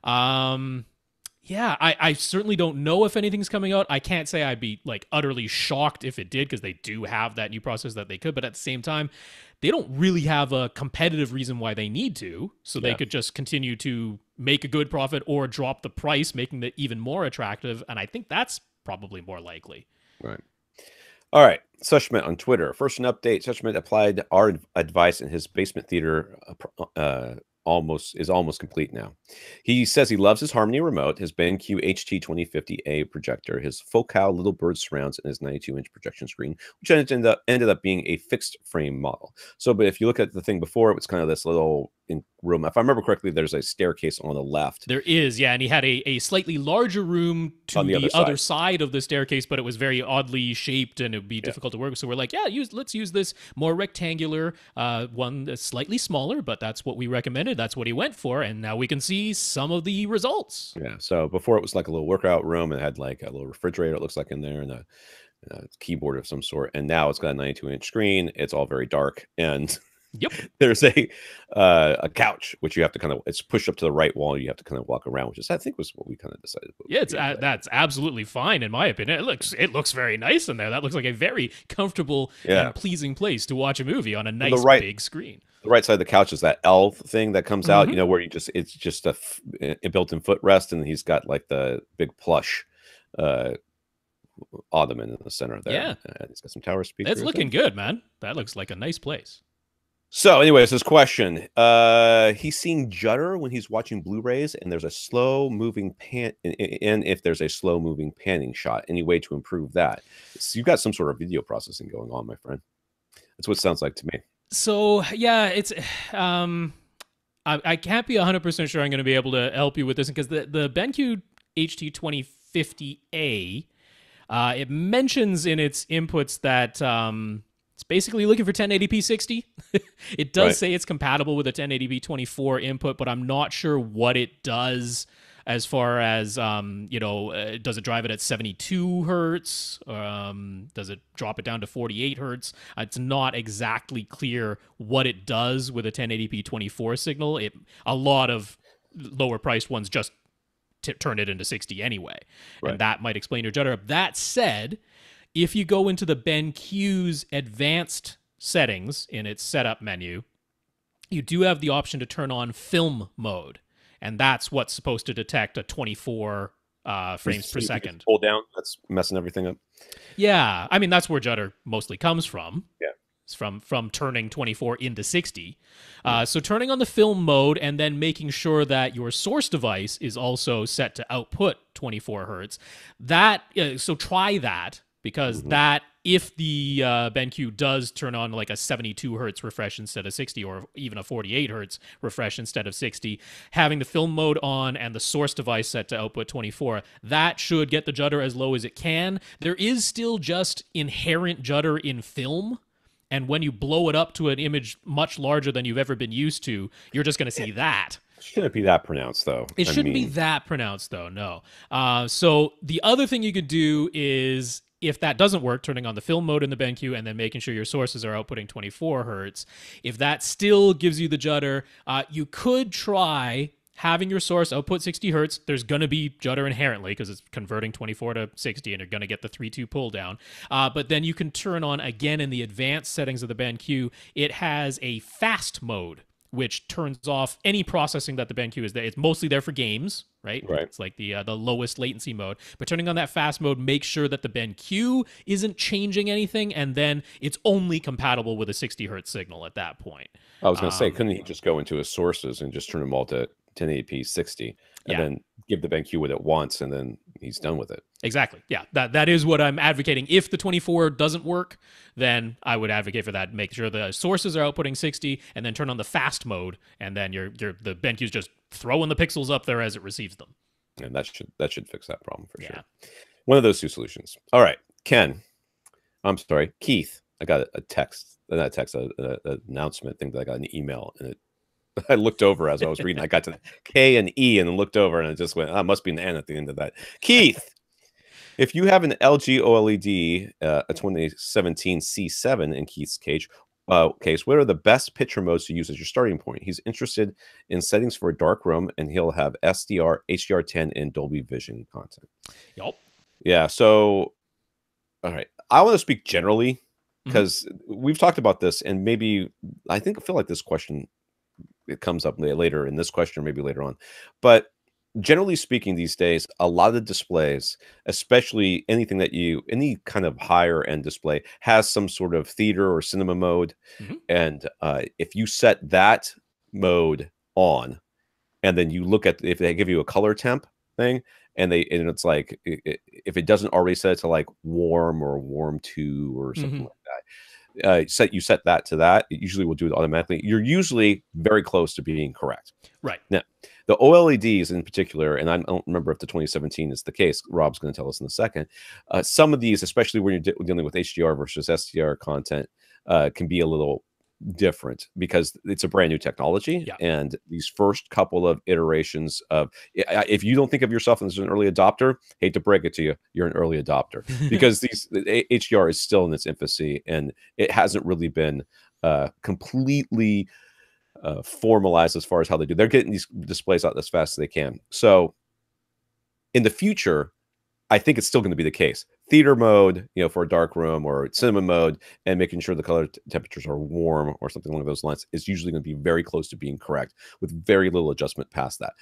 Yeah, I certainly don't know if anything's coming out. I can't say I'd be utterly shocked if it did, because they do have that new process that they could, but at the same time, they don't really have a competitive reason why they need to, so they could just continue to make a good profit or drop the price, making it even more attractive, and I think that's probably more likely. Right. All right. Sushmit on Twitter. First, an update. Sushmit applied our advice in his basement theater is almost complete now. He says he loves his Harmony remote, his BenQ HT2050A projector, his Focal Little Bird surrounds, and his 92-inch projection screen, which ended up being a fixed frame model. So, but if you look at the thing before, it was kind of this little room. If I remember correctly, there's a staircase on the left. There is, yeah, and he had a slightly larger room to the other side of the staircase, but it was very oddly shaped, and it would be difficult to work with. So we're like, let's use this more rectangular one that's slightly smaller, but that's what we recommended. That's what he went for, and now we can see some of the results. Yeah, so before it was like a little workout room, and it had like a little refrigerator, it looks like, in there, and a keyboard of some sort, and now it's got a 92-inch screen. It's all very dark, and there's a couch which you have to it's pushed up to the right wall. You have to kind of walk around, which I think was what we kind of decided. That's absolutely fine in my opinion. It looks very nice in there. That looks like a very comfortable and pleasing place to watch a movie on a nice big screen. The right side of the couch is that L thing that comes out, where it's just a built-in footrest, and he's got like the big plush ottoman in the center there. Yeah, he's got some tower speakers. It's looking good, man. That looks like a nice place. So, anyways, this question: he's seeing judder when he's watching Blu-rays, and there's a slow-moving and if there's a slow-moving panning shot, any way to improve that? So you've got some sort of video processing going on, my friend. That's what it sounds like to me. So, yeah, it's I can't be 100% sure I'm going to be able to help you with this, because the BenQ HT2050A It mentions in its inputs that it's basically looking for 1080p 60. It does say it's compatible with a 1080p 24 input, but I'm not sure what it does as far as, does it drive it at 72 hertz? Does it drop it down to 48 hertz? It's not exactly clear what it does with a 1080p 24 signal. A lot of lower priced ones just turn it into 60 anyway. And that might explain your judder. That said, if you go into the BenQ's advanced settings in its setup menu, you do have the option to turn on film mode. And that's what's supposed to detect a 24 frames per second. Pull down, that's messing everything up. Yeah, I mean, that's where judder mostly comes from. Yeah. It's from turning 24 into 60. So turning on the film mode and then making sure that your source device is also set to output 24 hertz. So try that, because that, if the BenQ does turn on like a 72 hertz refresh instead of 60, or even a 48 hertz refresh instead of 60, having the film mode on and the source device set to output 24, that should get the judder as low as it can. There is still just inherent judder in film, and when you blow it up to an image much larger than you've ever been used to, you're just going to see that. It shouldn't be that pronounced, though. It shouldn't be that pronounced, though, no. So the other thing you could do is, if that doesn't work, turning on the film mode in the BenQ and then making sure your sources are outputting 24 hertz. If that still gives you the judder, you could try having your source output 60 hertz. There's going to be judder inherently because it's converting 24 to 60, and you're going to get the 3-2 pull down. But then you can turn on, again, in the advanced settings of the BenQ, it has a fast mode, which turns off any processing that the BenQ is there. It's mostly there for games, right? It's like the lowest latency mode. But turning on that fast mode makes sure that the BenQ isn't changing anything, and then it's only compatible with a 60 hertz signal at that point. I was going to say, couldn't he just go into his sources and just turn them all to 1080p 60 and then give the BenQ what it wants, and then he's done with it? Exactly. Yeah, that is what I'm advocating. If the 24 doesn't work, then I would advocate for that. Make sure the sources are outputting 60, and then turn on the fast mode, and then the BenQ's just throwing the pixels up there as it receives them. And that should fix that problem for sure. One of those two solutions. All right, Keith. I got a text, not text, an announcement thing that I got an email, and I looked over as I was reading. I got to K and E and looked over, and I just went, must be an N at the end of that. Keith, if you have an LG OLED, a 2017 C7 in Keith's case, what are the best picture modes to use as your starting point? He's interested in settings for a dark room, and he'll have SDR, HDR10, and Dolby Vision content. Yep. Yeah. So, all right. I want to speak generally, because we've talked about this, and maybe I feel like this question, it comes up later in this question, or maybe later on. But generally speaking, these days, a lot of the displays, especially anything any kind of higher end display, has some sort of theater or cinema mode. And if you set that mode on, and then you look at, if they give you a color temp thing, and it's like, if it doesn't already set it to like warm or warm 2 or something like that, you set that to that, it usually will do it automatically. You're usually very close to being correct. Right. Now, the OLEDs in particular, and I don't remember if the 2017 is the case, Rob's going to tell us in a second, some of these, especially when you're dealing with HDR versus SDR content, can be a little different because it's a brand new technology. And these first couple of iterations of, if you don't think of yourself as an early adopter, hate to break it to you, you're an early adopter, because the HDR is still in its infancy, and it hasn't really been completely formalized as far as how they do. They're getting these displays out as fast as they can. So in the future, I think it's still going to be the case. Theater mode, for a dark room, or cinema mode, and making sure the color temperatures are warm or something along those lines is usually going to be very close to being correct, with very little adjustment past that.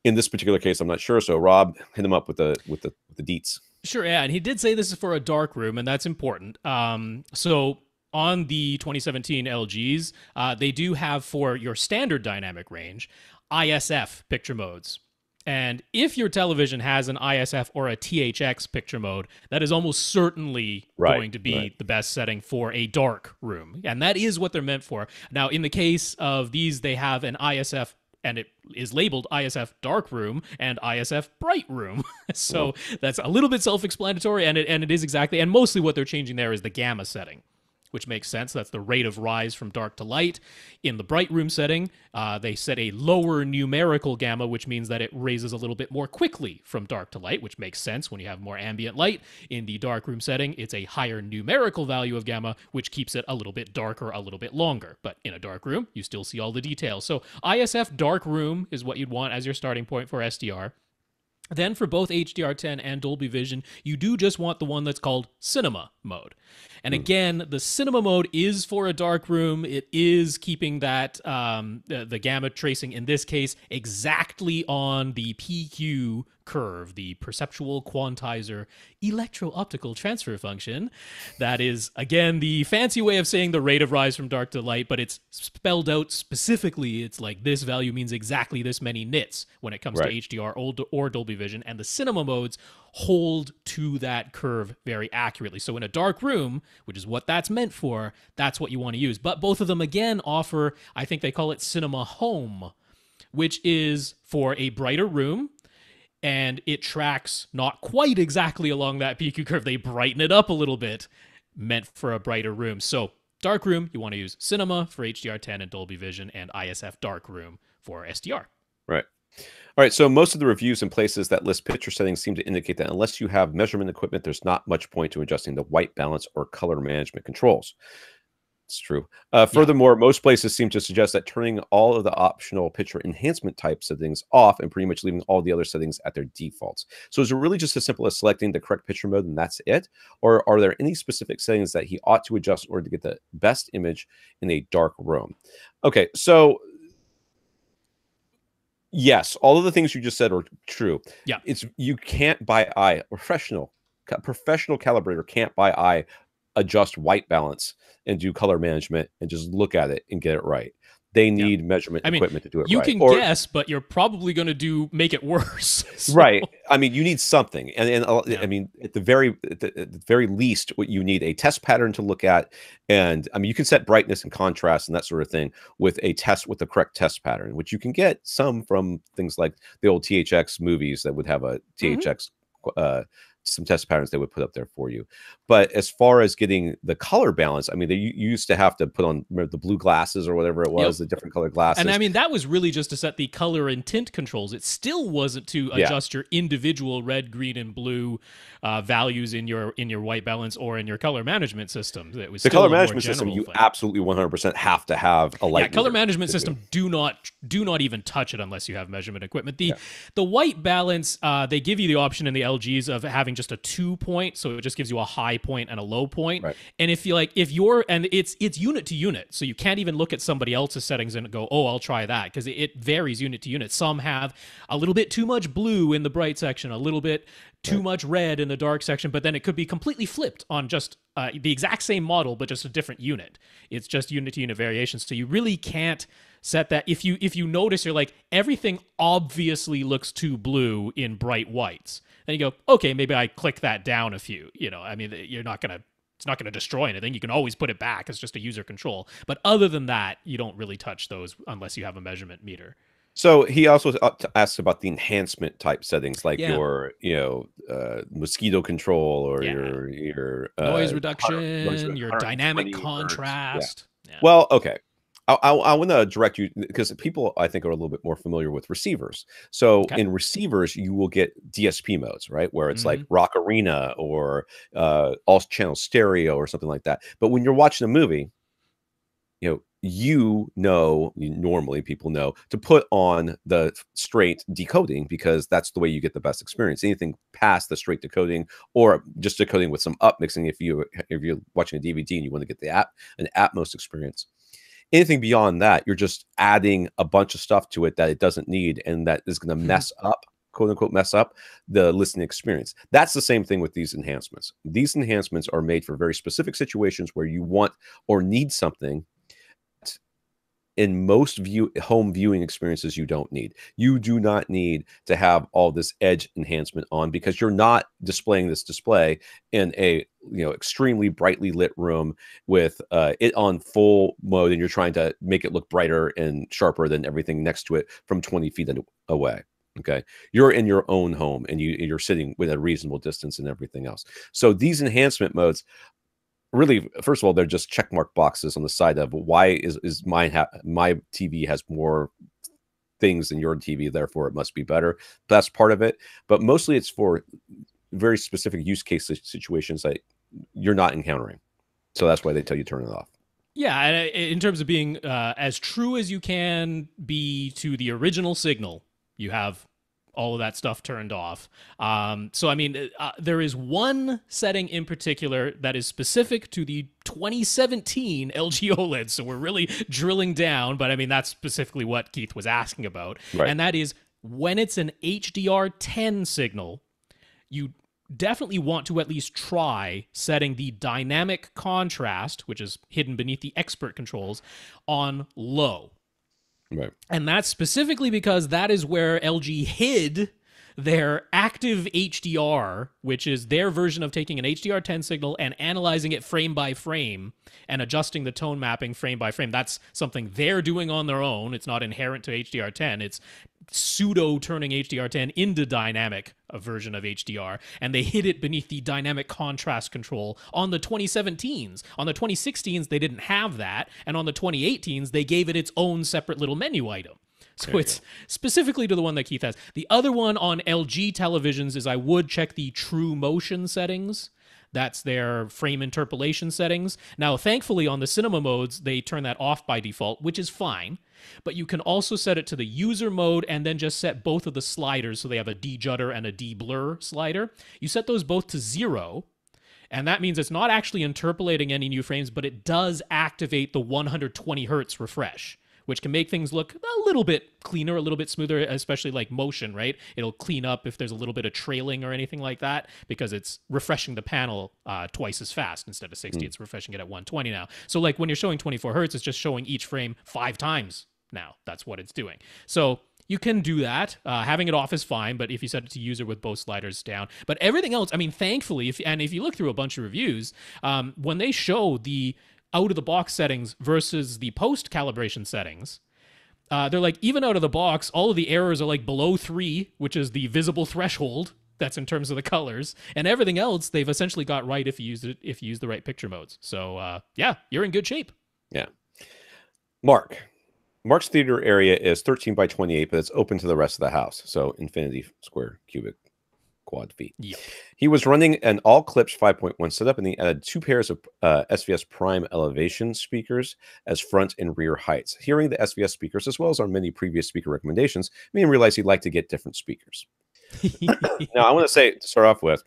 In this particular case, I'm not sure. So Rob, hit him up with the deets. Sure, yeah, and he did say this is for a dark room, and that's important. So on the 2017 LGs, they do have, for your standard dynamic range, ISF picture modes. And if your television has an ISF or a THX picture mode, that is almost certainly going to be the best setting for a dark room. And that is what they're meant for. Now, in the case of these, they have an ISF and it is labeled ISF dark room and ISF bright room. So that's a little bit self-explanatory, and it is exactly, and mostly what they're changing there is the gamma setting, which makes sense. That's the rate of rise from dark to light. In the bright room setting, they set a lower numerical gamma, which means that it raises a little bit more quickly from dark to light, which makes sense when you have more ambient light. In the dark room setting, it's a higher numerical value of gamma, which keeps it a little bit darker, a little bit longer. But in a dark room, you still see all the details. So ISF dark room is what you'd want as your starting point for SDR. Then for both HDR10 and Dolby Vision, you do just want the one that's called Cinema mode. And again, the Cinema mode is for a dark room. It is keeping that, the gamma tracing in this case, exactly on the PQ curve, the perceptual quantizer electro-optical transfer function. That is, again, the fancy way of saying the rate of rise from dark to light, but it's spelled out specifically. It's like this value means exactly this many nits when it comes to HDR or Dolby Vision, and the Cinema modes hold to that curve very accurately. So in a dark room, which is what that's meant for, that's what you want to use. But both of them, again, offer, I think they call it Cinema Home, which is for a brighter room, and it tracks not quite exactly along that PQ curve. They brighten it up a little bit, meant for a brighter room. So dark room, you want to use Cinema for HDR10 and Dolby Vision, and ISF dark room for SDR. Right. All right, so most of the reviews and places that list picture settings seem to indicate that unless you have measurement equipment, there's not much point to adjusting the white balance or color management controls. It's true. Furthermore, most places seem to suggest that turning all of the optional picture enhancement type settings off and pretty much leaving all the other settings at their defaults. So is it really just as simple as selecting the correct picture mode and that's it? Or are there any specific settings that he ought to adjust in order to get the best image in a dark room? Okay, so yes, all of the things you just said are true. Yeah. You can't by eye, professional calibrator can't by eye adjust white balance and do color management and just look at it and get it right. They need measurement equipment to do it right. You can guess, but you're probably going to make it worse. So. Right. I mean, you need something. And I mean, at the very least, what you need a test pattern to look at. And I mean, you can set brightness and contrast and that sort of thing with the correct test pattern, which you can get some from things like the old THX movies that would have a THX some test patterns they would put up there for you. But as far as getting the color balance, I mean, you used to have to put on the blue glasses or whatever it was, the different color glasses. And I mean, that was really just to set the color and tint controls. It still wasn't to adjust your individual red, green, and blue values in your white balance or in your color management system. It was the color management system. You absolutely 100% have to have a light. Color management system. Do not even touch it unless you have measurement equipment. The white balance, they give you the option in the LGs of having just a 2-point, so it just gives you a high point and a low point. Right. And it's unit to unit, so you can't even look at somebody else's settings and go, oh, I'll try that, because it varies unit to unit. Some have a little bit too much blue in the bright section, a little bit too much red in the dark section, but then it could be completely flipped on just the exact same model, but just a different unit. It's just unit to unit variations, so you really can't set that. If you notice, you're like, everything obviously looks too blue in bright whites. Then you go, okay, maybe I click that down a few. I mean, it's not gonna destroy anything. You can always put it back. It's just a user control. But other than that, you don't really touch those unless you have a measurement meter. So he also asks about the enhancement type settings, like your mosquito control or your noise reduction, your dynamic contrast. Yeah. Well, okay. I want to direct you, because people, I think, are a little bit more familiar with receivers. So in receivers, you will get DSP modes, right? Where it's like Rock Arena or all channel stereo or something like that. But when you're watching a movie, normally people know to put on the straight decoding, because that's the way you get the best experience. Anything past the straight decoding or just decoding with some upmixing, if you're watching a DVD and you want to get an Atmos experience. Anything beyond that, you're just adding a bunch of stuff to it that it doesn't need, and that is going to mess up, quote unquote, mess up the listening experience. That's the same thing with these enhancements. These enhancements are made for very specific situations where you want or need something in most home viewing experiences, you don't need. You do not need to have all this edge enhancement on, because you're not displaying this display in a extremely brightly lit room with it on full mode, and you're trying to make it look brighter and sharper than everything next to it from 20 feet away. Okay, you're in your own home, and you're sitting with a reasonable distance and everything else. So these enhancement modes, really, first of all, they're just checkmark boxes on the side of why is my TV has more things than your TV, therefore it must be better. That's part of it, but mostly it's for very specific use case situations that you're not encountering. So that's why they tell you to turn it off. Yeah, and in terms of being as true as you can be to the original signal, you have all of that stuff turned off. So, I mean, there is one setting in particular that is specific to the 2017 LG OLED. So we're really drilling down, but I mean, that's specifically what Keith was asking about. Right. And that is when it's an HDR10 signal, you definitely want to at least try setting the dynamic contrast, which is hidden beneath the expert controls, on low. Right. And that's specifically because that is where LG hid their active HDR, which is their version of taking an HDR10 signal and analyzing it frame by frame and adjusting the tone mapping frame by frame. That's something they're doing on their own. It's not inherent to HDR10. It's pseudo turning HDR10 into dynamic, a version of HDR, and they hid it beneath the dynamic contrast control on the 2017s. On the 2016s, they didn't have that, and on the 2018s, they gave it its own separate little menu item. So it's specifically to the one that Keith has. The other one on LG televisions is I would check the true motion settings. That's their frame interpolation settings. Now, thankfully, on the cinema modes, they turn that off by default, which is fine. But you can also set it to the user mode and then just set both of the sliders. So they have a de-judder and a de-blur slider. You set those both to 0. And that means it's not actually interpolating any new frames, but it does activate the 120 hertz refresh, which can make things look a little bit cleaner, a little bit smoother, especially like motion, right? It'll clean up if there's a little bit of trailing or anything like that, because it's refreshing the panel twice as fast. Instead of 60, it's refreshing it at 120 now. So like when you're showing 24 hertz, it's just showing each frame 5 times now. That's what it's doing. So you can do that. Having it off is fine, but if you set it to user with both sliders down. But everything else, I mean, thankfully, if you look through a bunch of reviews, when they show the out-of-the-box settings versus the post-calibration settings, they're like, even out of the box, all of the errors are like below 3, which is the visible threshold. That's in terms of the colors. And everything else, they've essentially got right if you use the right picture modes. So, yeah, you're in good shape. Yeah. Mark's theater area is 13 by 28, but it's open to the rest of the house. So infinity square cubic quad feet. Yep. He was running an all clips 5.1 setup, and he added 2 pairs of SVS Prime elevation speakers as front and rear heights. Hearing the SVS speakers, as well as our many previous speaker recommendations, made him realize he'd like to get different speakers. Now, I want to say, to start off with,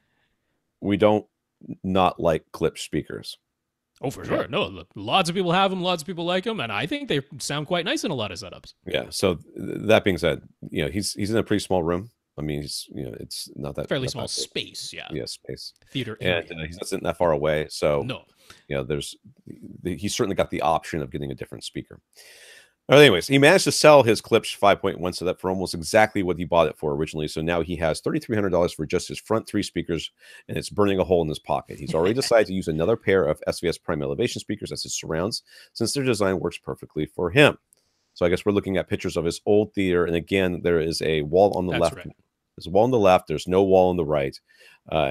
we don't not like clip speakers. Oh, for sure. No, lots of people have them. Lots of people like them. And I think they sound quite nice in a lot of setups. Yeah. So that being said, he's in a pretty small room. I mean, it's not that fairly small space. Yeah. Yeah. Space. Theater area. And he's not sitting that far away. So, no. He's certainly got the option of getting a different speaker. But anyways, he managed to sell his Klipsch 5.1 setup for almost exactly what he bought it for originally. So now he has $3,300 for just his front 3 speakers, and it's burning a hole in his pocket. He's already decided to use another pair of SVS Prime elevation speakers as his surrounds, since their design works perfectly for him. So I guess we're looking at pictures of his old theater, and again, there is a wall on the left. Right. There's a wall on the left. There's no wall on the right.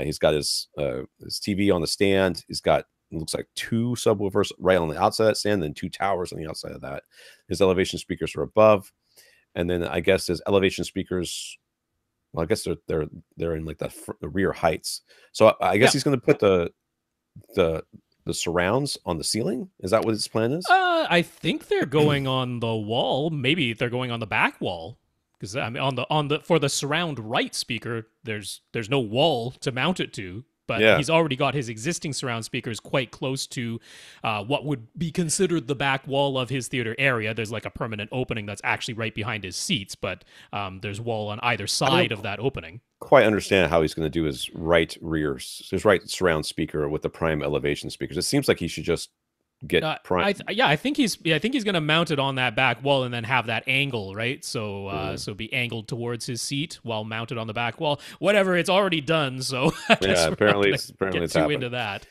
He's got his TV on the stand. He's got, it looks like 2 subwoofers right on the outside of that stand, then 2 towers on the outside of that. His elevation speakers are above, and then I guess his elevation speakers, well, I guess they're in like the rear heights. So I guess he's going to put the surrounds on the ceiling. Is that what his plan is? I think they're going on the wall. Maybe they're going on the back wall. Because I mean, for the surround right speaker, there's no wall to mount it to, but he's already got his existing surround speakers quite close to what would be considered the back wall of his theater area. There's like a permanent opening that's actually right behind his seats, but there's wall on either side of that opening. Quite understand how he's going to do his right surround speaker with the Prime elevation speakers. It seems like he should just get prime. I think he's going to mount it on that back wall and then have that angle, right? So so be angled towards his seat while mounted on the back wall. Whatever, it's already done. So I guess apparently it's happening. into that.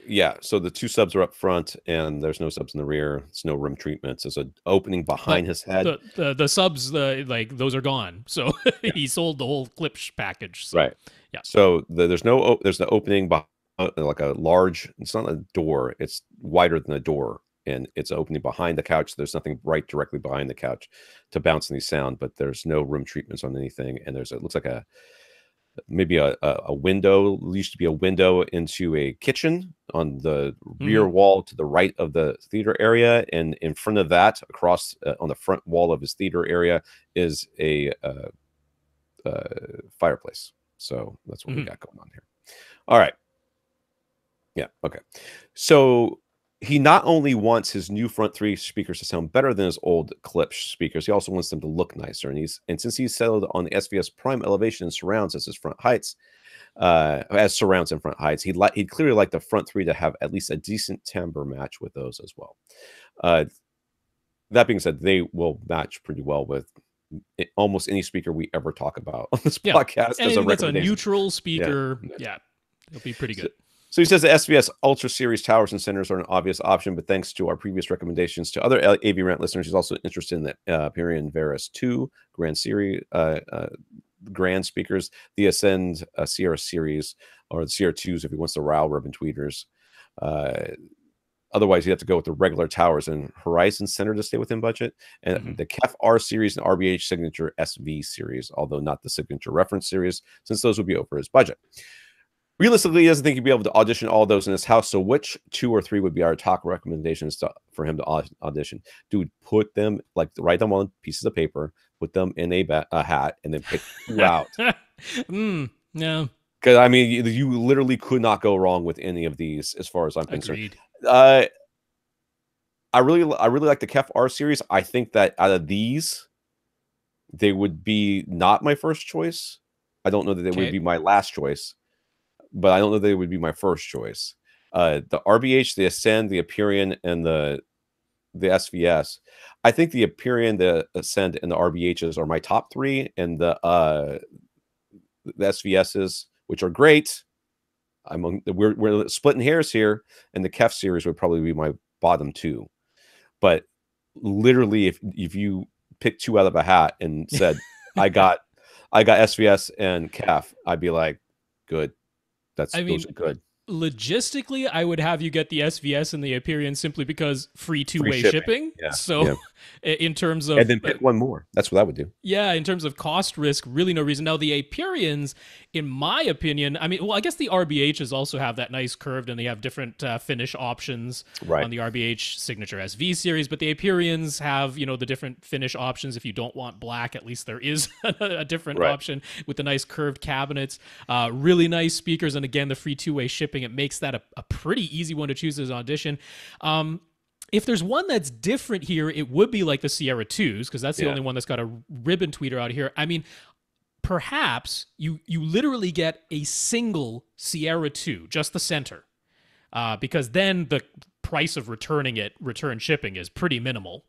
Yeah. So the two subs are up front, and there's no subs in the rear. It's no room treatments. There's an opening behind his head. The subs, like those are gone. So he sold the whole Klipsch package. So, right. Yeah. So there's the opening behind, like a large. It's not a door. It's wider than a door, and it's opening behind the couch. There's nothing right directly behind the couch to bounce any sound, but there's no room treatments on anything. And it looks like maybe a window. There used to be a window into a kitchen on the rear wall to the right of the theater area, and in front of that, across on the front wall of his theater area, is a fireplace. So that's what we got going on here. All right. Yeah. Okay. So he not only wants his new front three speakers to sound better than his old Klipsch speakers, he also wants them to look nicer. And since he's settled on the SVS Prime Elevation and Surrounds as his front heights, as surrounds and front heights, he'd clearly like the front three to have at least a decent timbre match with those as well. That being said, they will match pretty well with almost any speaker we ever talk about on this podcast. Anything that's a neutral speaker, it'll be pretty good. So he says the SVS Ultra Series towers and centers are an obvious option, but thanks to our previous recommendations to other AV Rant listeners, he's also interested in the Perion Veris 2 Grand Series Grand speakers, the Ascend Sierra Series, or the Sierra 2s if he wants the RAL ribbon tweeters. Otherwise, you have to go with the regular towers and Horizon Center to stay within budget, and the KEF R Series and RBH Signature SV Series, although not the Signature Reference Series, since those would be over his budget. Realistically, he doesn't think he'd be able to audition all those in his house. So which 2 or 3 would be our top recommendations for him to audition? Dude, write them on pieces of paper, put them in a hat, and then pick 2 out. Yeah. Because, I mean, you literally could not go wrong with any of these as far as I'm concerned. Agreed. I really like the KEF R Series. I think that out of these, they would be not my first choice. I don't know that they would be my last choice, but I don't know they would be my first choice. The RBH, the Ascend, the Aperion, and the SVS. I think the Aperion, the Ascend, and the RBHs are my top 3, and the SVSs, which are great. We're splitting hairs here, and the KEF series would probably be my bottom 2. But literally, if you pick 2 out of a hat and said, I got SVS and KEF, I'd be like, good. Those are good. Logistically, I would have you get the SVS and the Aperion simply because free two-way shipping. Yeah. So in terms of... And then pick one more. That's what I would do. Yeah, in terms of cost risk, really no reason. Now, the Aperions, in my opinion, I guess the RBHs also have that nice curved, and they have different finish options on the RBH Signature SV series, but the Aperions have, the different finish options. If you don't want black, at least there is a different option with the nice curved cabinets, really nice speakers, and again, the free two-way shipping. It makes that a pretty easy one to choose as an audition. If there's one that's different here, it would be like the Sierra 2s, because that's the only one that's got a ribbon tweeter out here. I mean, perhaps you literally get a single Sierra 2, just the center, because then the price of return shipping is pretty minimal.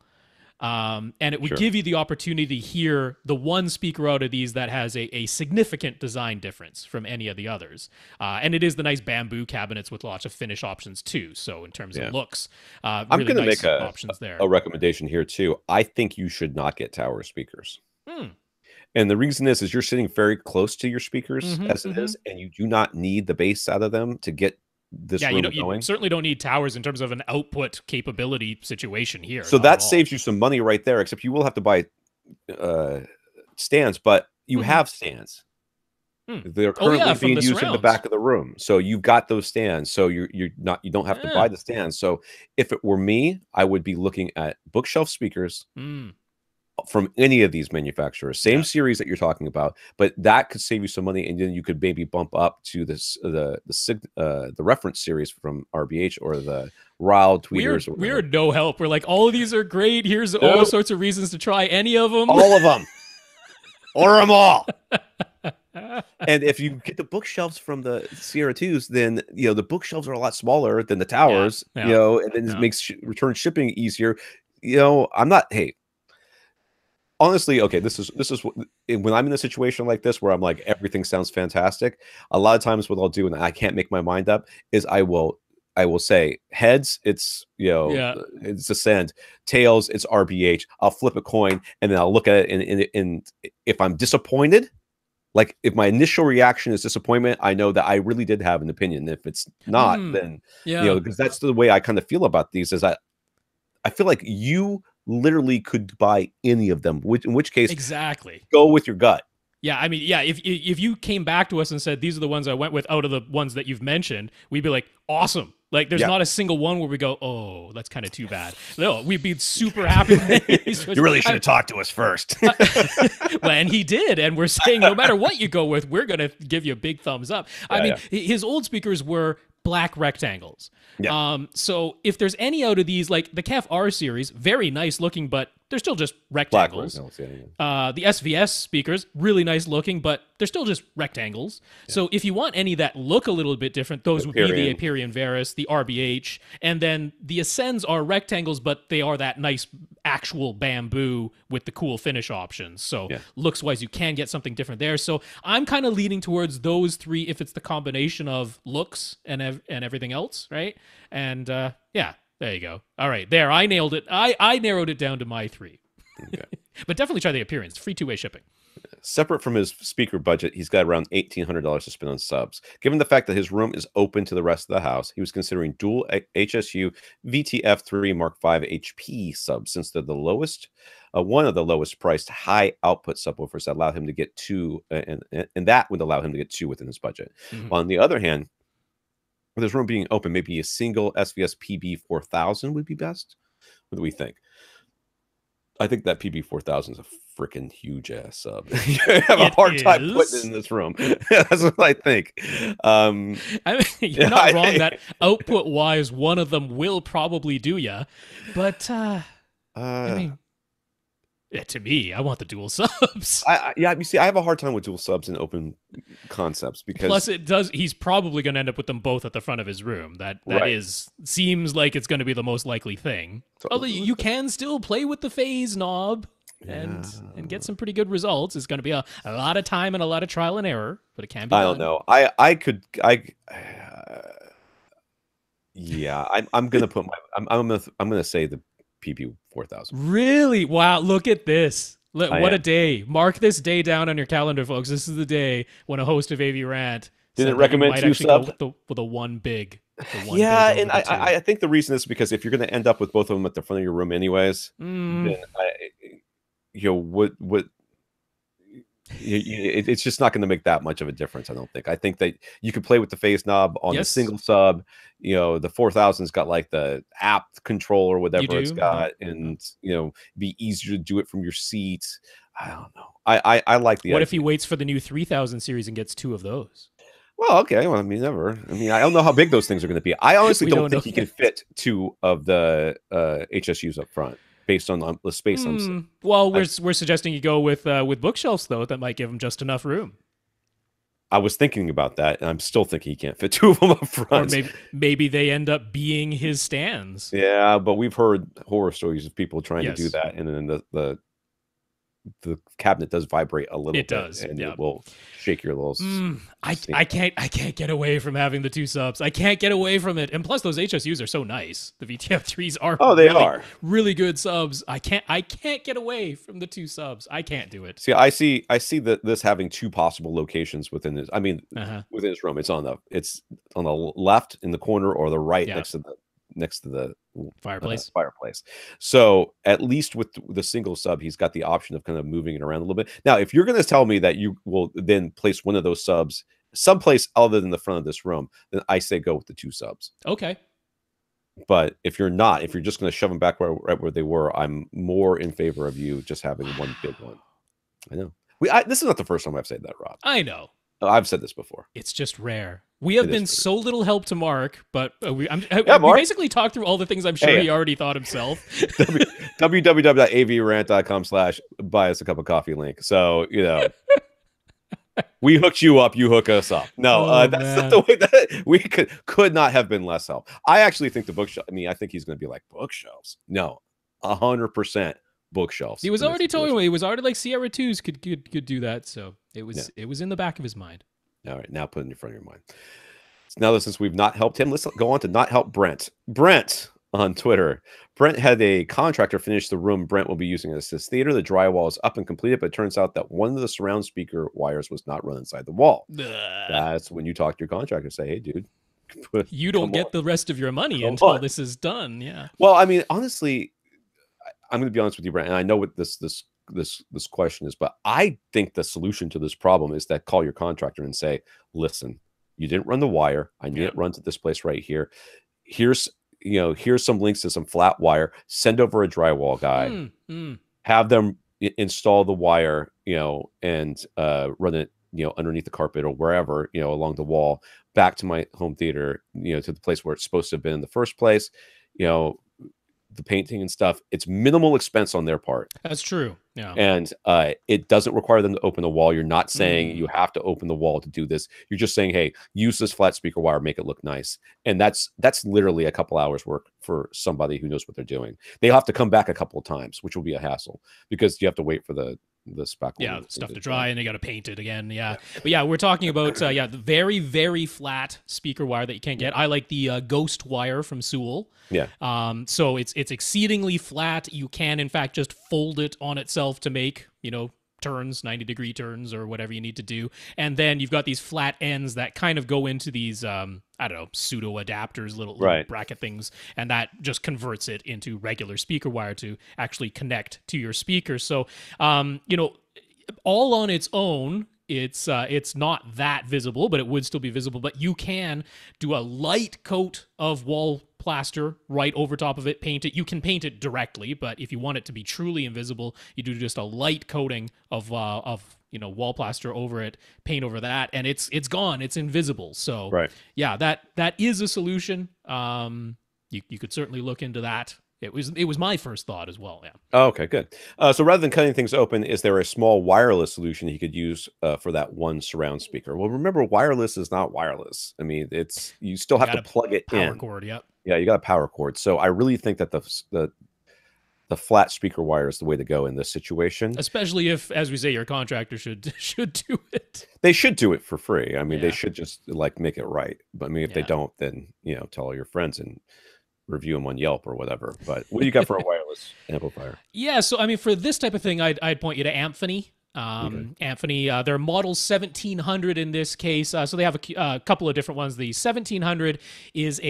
And it would give you the opportunity to hear the one speaker out of these that has a significant design difference from any of the others. And it is the nice bamboo cabinets with lots of finish options too. So in terms of looks, I'm going to make a recommendation here too. I think you should not get tower speakers. And the reason is you're sitting very close to your speakers as it is, and you do not need the bass out of them to get this room going. You certainly don't need towers in terms of an output capability situation here. So that saves you some money right there, except you will have to buy stands, but you have stands. They're currently being used in the back of the room. So you've got those stands. So you don't have to buy the stands. So if it were me, I would be looking at bookshelf speakers from any of these manufacturers, same series that you're talking about, but that could save you some money, and then you could maybe bump up to the reference series from RBH or the RAL tweeters. We're no help. We're like, all of these are great. Here's all sorts of reasons to try any of them. All of them. Order them all. And if you get the bookshelves from the Sierra 2s, then the bookshelves are a lot smaller than the towers, and then it makes return shipping easier. I'm not. Hey, honestly, okay, this is when I'm in a situation like this where I'm like everything sounds fantastic. A lot of times, what I'll do, and I can't make my mind up, is I will say heads, it's it's Ascend, tails, it's RBH. I'll flip a coin and then I'll look at it, and if I'm disappointed, like if my initial reaction is disappointment, I know that I really did have an opinion. If it's not, then because that's the way I kind of feel about these. Is I feel like you literally could buy any of them, in which case, exactly, go with your gut. Yeah, I mean, yeah, if you came back to us and said, these are the ones I went with out of the ones that you've mentioned, we'd be like, awesome. Like, there's not a single one where we go, oh, that's kind of too bad. No, we'd be super happy. You really should have talked to us first. Well, and he did. And we're saying, no matter what you go with, we're going to give you a big thumbs up. I mean, his old speakers were black rectangles. Yeah. So if there's any out of these, like the KEF R series, very nice looking, but they're still just rectangles. The SVS speakers, really nice looking, but they're still just rectangles. Yeah. So if you want any that look a little bit different, those would be the Aperion Varus, the RBH, and then the Ascends are rectangles, but they are that nice actual bamboo with the cool finish options. So looks-wise, you can get something different there. So I'm kind of leaning towards those three if it's the combination of looks and everything else, right? And there you go. All right, there, I nailed it. I narrowed it down to my three. Okay. But definitely try the Aperions. Free two-way shipping. Separate from his speaker budget, he's got around $1,800 to spend on subs. Given the fact that his room is open to the rest of the house, he was considering dual HSU VTF3 Mark V HP subs, since they're the lowest, one of the lowest priced high output subwoofers that allow him to get two, and that would allow him to get two within his budget. Mm-hmm. On the other hand, with his room being open, maybe a single SVS PB4000 would be best. What do we think? I think that PB4000 is a freaking huge ass sub. You have a hard time putting it in this room. That's what I think. I mean, you're not wrong that output wise, one of them will probably do ya. But I mean, to me, I want the dual subs. You see, I have a hard time with dual subs and open concepts because plus it does. He's probably going to end up with them both at the front of his room. That seems like it's going to be the most likely thing. Although you can still play with the phase knob and get some pretty good results. It's going to be a lot of time and a lot of trial and error, but it can be. I don't know. I'm going to put I'm going to say the PB4000. Really? Wow, look at this. What a day. Mark this day down on your calendar, folks. This is the day when a host of AV Rant didn't recommend two subs with a one big. And I think the reason is because if you're going to end up with both of them at the front of your room anyways, then it's just not going to make that much of a difference. I don't think. I think that you could play with the phase knob on the single sub. The 4000's got like the app control or whatever it's got, and be easier to do it from your seat. I don't know. I like the. What if he waits for the new 3000 series and gets two of those? Well, okay. Well, I mean, never. I mean, I don't know how big those things are going to be. I honestly don't think he can fit two of the HSUs up front. Based on the space, well, we're suggesting you go with bookshelves though. That might give him just enough room. I was thinking about that, and I'm still thinking he can't fit two of them up front. Or maybe they end up being his stands. Yeah, but we've heard horror stories of people trying to do that, and then the cabinet does vibrate a little bit. It does, and it will shake your little. I can't get away from having the two subs. I can't get away from it. And plus, those HSUs are so nice. The VTF3s are. Oh, they are really good subs. I can't get away from the two subs. I can't do it. See, I see that this having two possible locations within his. I mean, within his room, it's on the left in the corner or the right next to the fireplace. So at least with the single sub, he's got the option of kind of moving it around a little bit. Now, if you're going to tell me that you will then place one of those subs someplace other than the front of this room, then I say go with the two subs. Okay. But if you're just going to shove them back right where they were, I'm more in favor of you just having one big one. I know. This is not the first time I've said that, Rob. I know. I've said this before. It's just rare. We have been so little help to Mark, but we basically talked through all the things I'm sure he already thought himself. www.avrant.com/buy us a cup of coffee link. So, We hooked you up, you hook us up. No, Oh, that's not man. the way that we could not have been less help. I actually think the bookshelf. I mean, I think he's going to be like bookshelves. No, 100% bookshelves. He was in this already situation. told me. He was already like Sierra 2s could do that. So it was in the back of his mind. All right, now put it in front of your mind. Now, since we've not helped him, let's go on to not help Brent. Brent on Twitter. Brent had a contractor finish the room Brent will be using as his theater. The drywall is up and completed, but it turns out that one of the surround speaker wires was not run inside the wall. That's when you talk to your contractor, say, "Hey, dude, you don't get the rest of your money until this is done." Yeah. Well, I mean, honestly, I'm going to be honest with you, Brent, and I know what this question is, but I think the solution to this problem is that call your contractor and say, "Listen, you didn't run the wire. I need it run to this place right here. Here's some links to some flat wire. Send over a drywall guy. Have them install the wire, and run it, underneath the carpet or wherever, along the wall, back to my home theater, to the place where it's supposed to have been in the first place. The painting and stuff. It's minimal expense on their part. That's true. Yeah. And it doesn't require them to open the wall. You're not saying you have to open the wall to do this. You're just saying, hey, use this flat speaker wire, make it look nice. And that's literally a couple hours work for somebody who knows what they're doing. They'll have to come back a couple of times, which will be a hassle because you have to wait for the spackle stuff to dry, and you got to paint it again. But we're talking about the very, very flat speaker wire that you can't get. I like the ghost wire from Sewell. So it's exceedingly flat. You can in fact just fold it on itself to make turns, 90-degree turns or whatever you need to do. And then you've got these flat ends that kind of go into these pseudo adapters, little bracket things, and that just converts it into regular speaker wire to actually connect to your speaker. So all on its own, it's not that visible, but it would still be visible. But you can do a light coat of wall plaster right over top of it, paint it. You can paint it directly, but if you want it to be truly invisible, you do just a light coating of wall plaster over it, paint over that, and it's gone. It's invisible. So that is a solution. You could certainly look into that. It was my first thought as well. Yeah. Oh, okay, good. So rather than cutting things open, is there a small wireless solution he could use for that one surround speaker? Well, remember, wireless is not wireless. I mean, you still have to plug it in. Power cord. Yep. Yeah, you got a power cord. So I really think that the flat speaker wire is the way to go in this situation. Especially if, as we say, your contractor should do it. They should do it for free. I mean, they should just make it right. But I mean, if they don't, then tell all your friends and review them on Yelp or whatever. But what do you got for a wireless amplifier? Yeah, so I mean, for this type of thing, I'd point you to Anthony. Anthony, their model 1700 in this case. So they have a couple of different ones. The 1700 is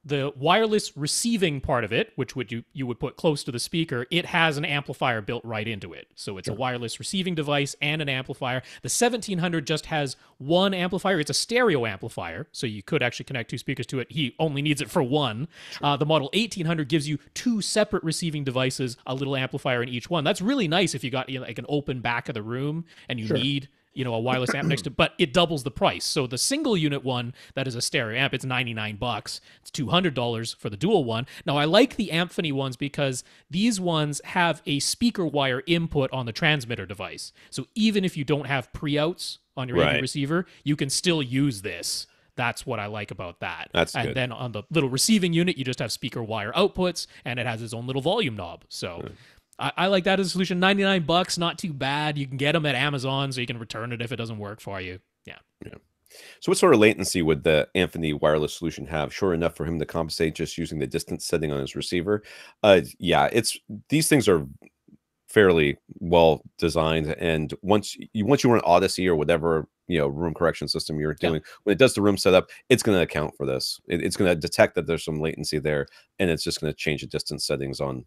the wireless receiving part of it, which you would put close to the speaker, it has an amplifier built right into it. So it's a wireless receiving device and an amplifier. The 1700 just has one amplifier. It's a stereo amplifier, so you could actually connect two speakers to it. He only needs it for one. The model 1800 gives you two separate receiving devices, a little amplifier in each one. That's really nice if you got like an open back of the room and you need a wireless amp next to, but it doubles the price. So the single unit one that is a stereo amp, it's $99. It's $200 for the dual one. Now I like the Anthony ones because these ones have a speaker wire input on the transmitter device. So even if you don't have pre-outs on your AV receiver, you can still use this. That's what I like about that. And then on the little receiving unit, you just have speaker wire outputs, and it has its own little volume knob. So I like that as a solution. $99, not too bad. You can get them at Amazon, so you can return it if it doesn't work for you. Yeah. So what sort of latency would the Anthony wireless solution have? Sure enough for him to compensate just using the distance setting on his receiver. These things are fairly well designed, and once you run Odyssey or whatever room correction system you're doing, when it does the room setup, it's going to account for this. It's going to detect that there's some latency there, and it's just going to change the distance settings on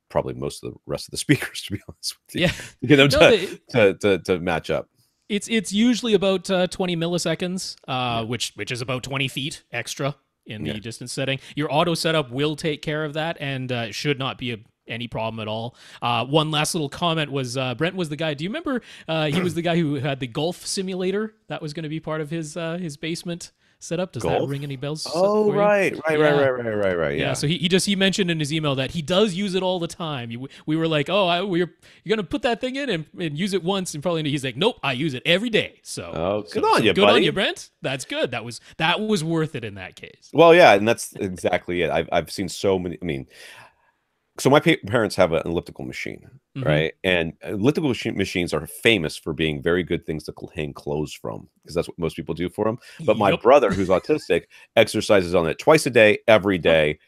probably most of the rest of the speakers, to be honest with you, to get them to match up. It's usually about 20 milliseconds, which is about 20 feet extra in the distance setting. Your auto setup will take care of that, and it should not be any problem at all. One last little comment was Brent was the guy. Do you remember he was the guy who had the golf simulator that was going to be part of his basement? set up. Does that Golf? ring any bells Oh, for you? right. Yeah. So he mentioned in his email that he does use it all the time. We were like, oh, you're gonna put that thing in and use it once, and probably he's like, nope, I use it every day. So good on you, good buddy. on you, Brent. That's good. That was worth it in that case. Well, yeah, and that's exactly it. I've seen so many. I mean, so my parents have an elliptical machine, right? And elliptical machines are famous for being very good things to hang clothes from, because that's what most people do for them. But my brother, who's autistic, exercises on it twice a day, every day.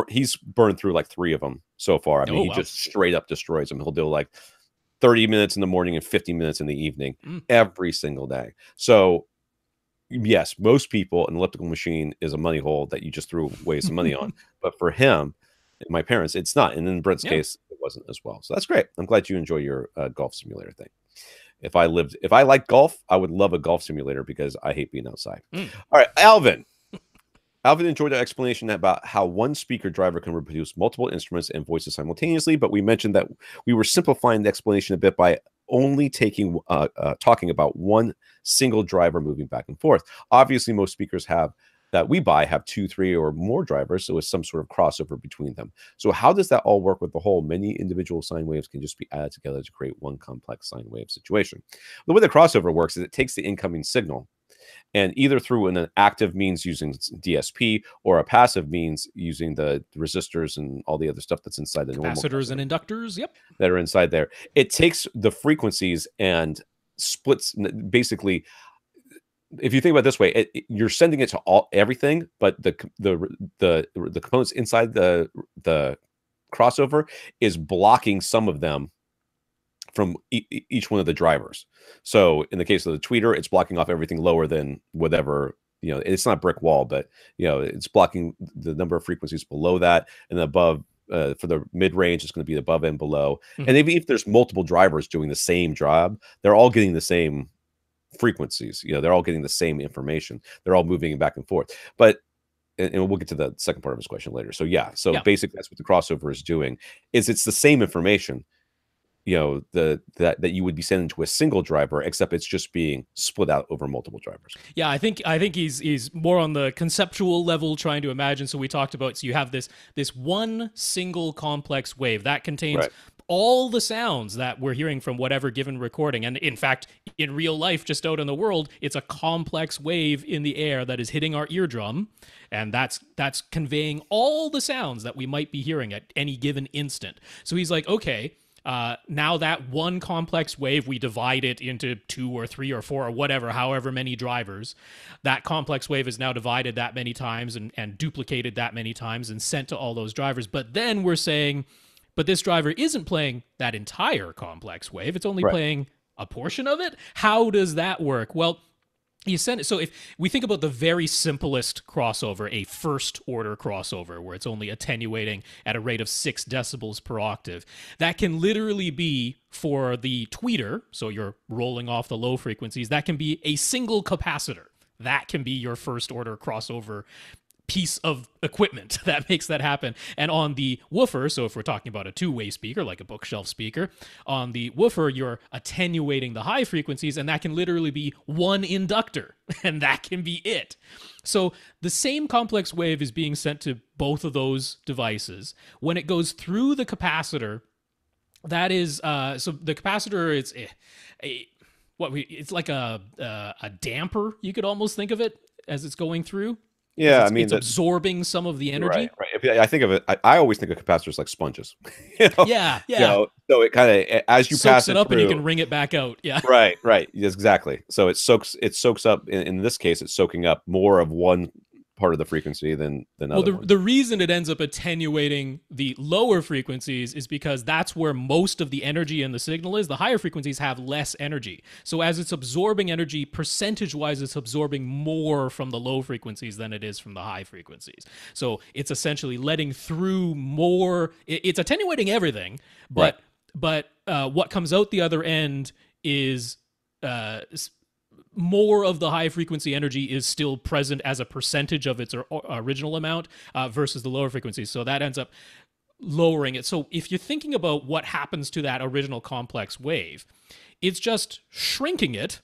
He's burned through like 3 of them so far. I mean, he just straight up destroys them. He'll do like 30 minutes in the morning and 50 minutes in the evening every single day. So yes, most people, an elliptical machine is a money hole that you just threw away some money on. But for him, my parents, it's not. And in Brent's case, it wasn't as well. So that's great. I'm glad you enjoy your golf simulator thing. If I liked golf, I would love a golf simulator because I hate being outside. All right, Alvin. Alvin enjoyed our explanation about how one speaker driver can reproduce multiple instruments and voices simultaneously, but we mentioned that we were simplifying the explanation a bit by only talking about one single driver moving back and forth. Obviously, most speakers that we buy have 2, 3, or more drivers, so it's some sort of crossover between them. So how does that all work with the whole many individual sine waves can just be added together to create one complex sine wave situation? The way the crossover works is it takes the incoming signal, and either through an active means using DSP or a passive means using the resistors and all the other stuff that's inside the normal capacitors and inductors, that are inside there. It takes the frequencies and splits, basically. If you think about it this way, you're sending it to everything, but the components inside the crossover is blocking some of them from each one of the drivers. So in the case of the tweeter, it's blocking off everything lower than whatever, it's not a brick wall, but it's blocking the number of frequencies below that, and above. For the mid range, it's going to be above and below. And even if there's multiple drivers doing the same job, they're all getting the same frequencies. They're all getting the same information. They're all moving back and forth. But and we'll get to the second part of his question later. So basically that's what the crossover is doing. It's the same information, that you would be sending to a single driver, except it's just being split out over multiple drivers. Yeah, I think he's more on the conceptual level, trying to imagine. So we talked about, so you have this one single complex wave that contains all the sounds that we're hearing from whatever given recording. And in fact, in real life, just out in the world, it's a complex wave in the air that is hitting our eardrum. And that's conveying all the sounds that we might be hearing at any given instant. So he's like, okay, now that one complex wave, we divide it into 2 or 3 or 4 or whatever, however many drivers. That complex wave is now divided that many times and duplicated that many times and sent to all those drivers. But then we're saying, but this driver isn't playing that entire complex wave. It's only playing a portion of it. How does that work? Well, you send it. So if we think about the very simplest crossover, a first order crossover, where it's only attenuating at a rate of 6 decibels per octave, that can literally be for the tweeter. So you're rolling off the low frequencies. That can be a single capacitor. That can be your first order crossover piece of equipment that makes that happen. And on the woofer, so if we're talking about a 2-way speaker, like a bookshelf speaker, on the woofer, you're attenuating the high frequencies, and that can literally be one inductor, and that can be it. So the same complex wave is being sent to both of those devices. When it goes through the capacitor, that is, so the capacitor, it's like a damper, you could almost think of it, as it's going through. Yeah, it's absorbing some of the energy. Right. I think of it. I always think of capacitors like sponges. Yeah. So it kind of, as you pass it up through, and you can wring it back out. Yeah. Right. Yes, exactly. So it soaks up. In this case, it's soaking up more of one part of the frequency than other ones. The reason it ends up attenuating the lower frequencies is because that's where most of the energy in the signal is. The higher frequencies have less energy. So as it's absorbing energy, percentage-wise, it's absorbing more from the low frequencies than it is from the high frequencies. So it's essentially letting through more. It's attenuating everything, but what comes out the other end is more of the high frequency energy is still present as a percentage of its original amount versus the lower frequencies. So that ends up lowering it. So if you're thinking about what happens to that original complex wave, it's just shrinking it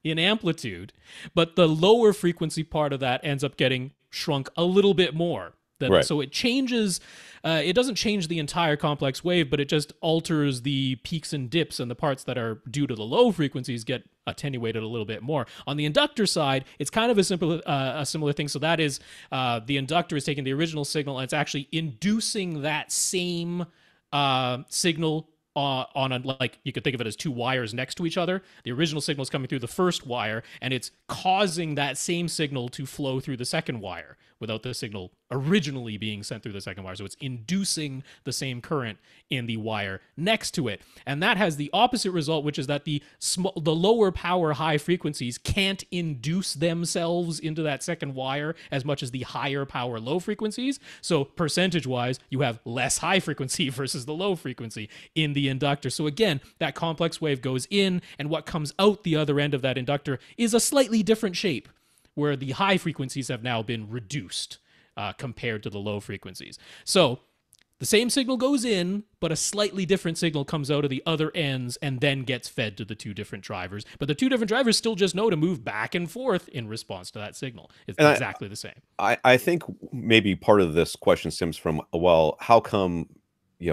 in amplitude, but the lower frequency part of that ends up getting shrunk a little bit more. So it changes, it doesn't change the entire complex wave, but it just alters the peaks and dips, and the parts that are due to the low frequencies get attenuated a little bit more. On the inductor side, it's kind of a similar thing. So that is, the inductor is taking the original signal and it's actually inducing that same signal on a, like, you could think of it as two wires next to each other. The original signal is coming through the first wire, and it's causing that same signal to flow through the second wire without the signal originally being sent through the second wire. So it's inducing the same current in the wire next to it. And that has the opposite result, which is that the lower power high frequencies can't induce themselves into that second wire as much as the higher power low frequencies. So percentage-wise, you have less high frequency versus the low frequency in the inductor. So again, that complex wave goes in, and what comes out the other end of that inductor is a slightly different shape, where the high frequencies have now been reduced compared to the low frequencies. So the same signal goes in, but a slightly different signal comes out of the other ends and then gets fed to the two different drivers. But the two different drivers still just know to move back and forth in response to that signal. It's exactly the same. I think maybe part of this question stems from, well, how come,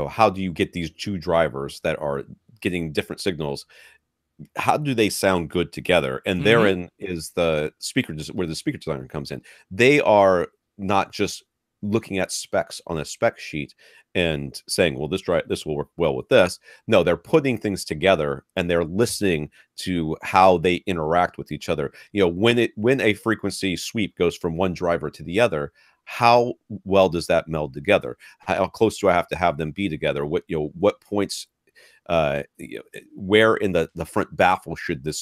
how do you get these two drivers that are getting different signals? How do they sound good together? And therein is the speaker, where the speaker designer comes in. They are not just looking at specs on a spec sheet and saying, well, this will work well with this. No, they're putting things together and they're listening to how they interact with each other. When a frequency sweep goes from one driver to the other, how well does that meld together? How close do I have to have them be together? What points, where in the front baffle should the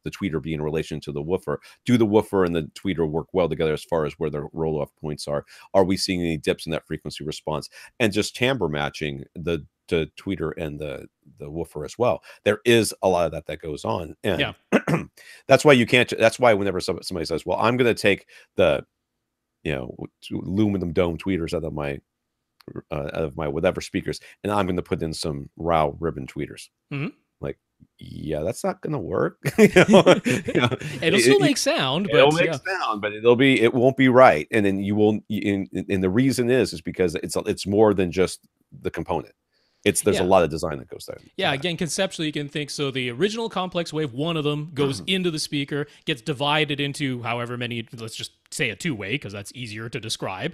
tweeter be in relation to the woofer? Do the woofer and the tweeter work well together as far as where the roll-off points are? Are we seeing any dips in that frequency response? And just timbre matching the tweeter and the woofer as well. There is a lot of that goes on, and that's why you can't. That's why whenever somebody says, "Well, I'm going to take the aluminum dome tweeters out of my whatever speakers, and I'm going to put in some raw ribbon tweeters." Like, yeah, that's not going to work. It'll still make sound, but it'll make sound, but it won't be right. And then you will. And the reason is because it's more than just the component. There's a lot of design that goes there. Yeah, again, conceptually, you can think, so the original complex wave, one of them goes into the speaker, gets divided into however many, let's just say a two-way, because that's easier to describe,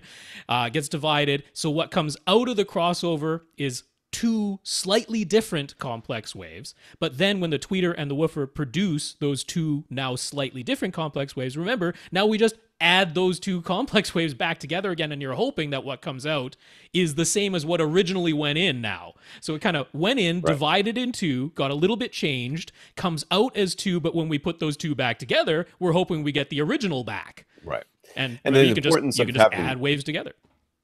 gets divided. So what comes out of the crossover is two slightly different complex waves. But then when the tweeter and the woofer produce those two now slightly different complex waves, remember, now we just add those two complex waves back together again, and you're hoping that what comes out is the same as what originally went in now. So it kind of went in, divided in two, got a little bit changed, comes out as two, but when we put those two back together, we're hoping we get the original back. Right. And you can just add waves together.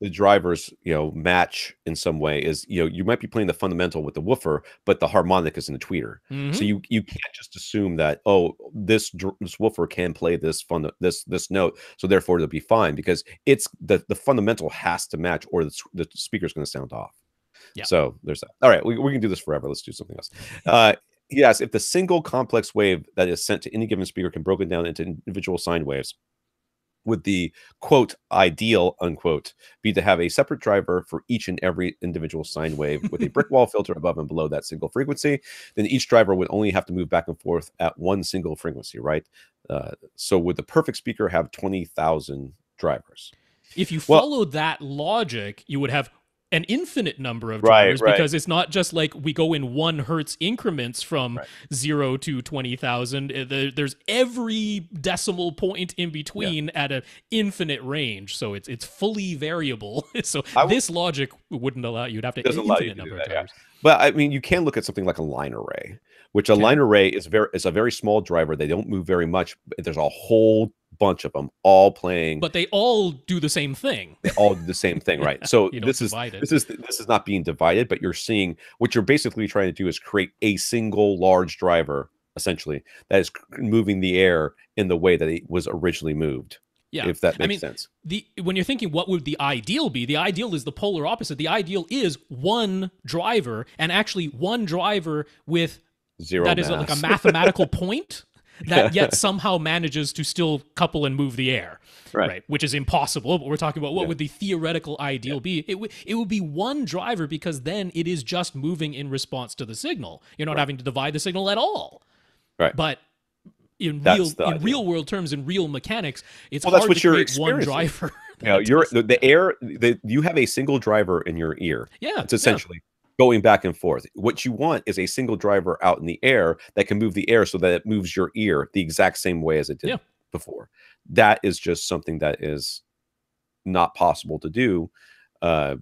The drivers, match in some way is, you might be playing the fundamental with the woofer, but the harmonic is in the tweeter. So you can't just assume that, this woofer can play this note, so therefore it'll be fine, because it's the fundamental has to match, or the speaker's going to sound off. Yeah. So there's that. All right, we can do this forever. Let's do something else. Yes, if the single complex wave that is sent to any given speaker can be broken down into individual sine waves, would the quote ideal unquote be to have a separate driver for each and every individual sine wave with a brick wall filter above and below that single frequency? Then each driver would only have to move back and forth at one single frequency, right? So would the perfect speaker have 20,000 drivers? If you followed that logic, you would have an infinite number of drivers, because it's not just like we go in 1 hertz increments from 0 to 20,000. There's every decimal point in between at an infinite range, so it's fully variable. So this logic wouldn't allow you'd have to infinite number of drivers. But I mean, you can look at something like a line array, which a line array is a very small driver. They don't move very much. There's a whole bunch of them all playing, but they all do the same thing. They all do the same thing, right? So this is not being divided, but you're seeing what you're basically trying to do is create a single large driver, essentially, that is moving the air in the way that it was originally moved. Yeah. If that makes sense. When you're thinking what would the ideal be, the ideal is the polar opposite. The ideal is one driver, and actually one driver with zero that mass. is like a mathematical point that yet somehow manages to still couple and move the air. Right. Which is impossible, but we're talking about what would the theoretical ideal be. It would be one driver, because then it is just moving in response to the signal. You're not having to divide the signal at all. Right. But in real world terms, in real mechanics, it's hard to create one driver. You have a single driver in your ear. Yeah. It's essentially going back and forth. What you want is a single driver out in the air that can move the air so that it moves your ear the exact same way as it did before. That is just something that is not possible to do,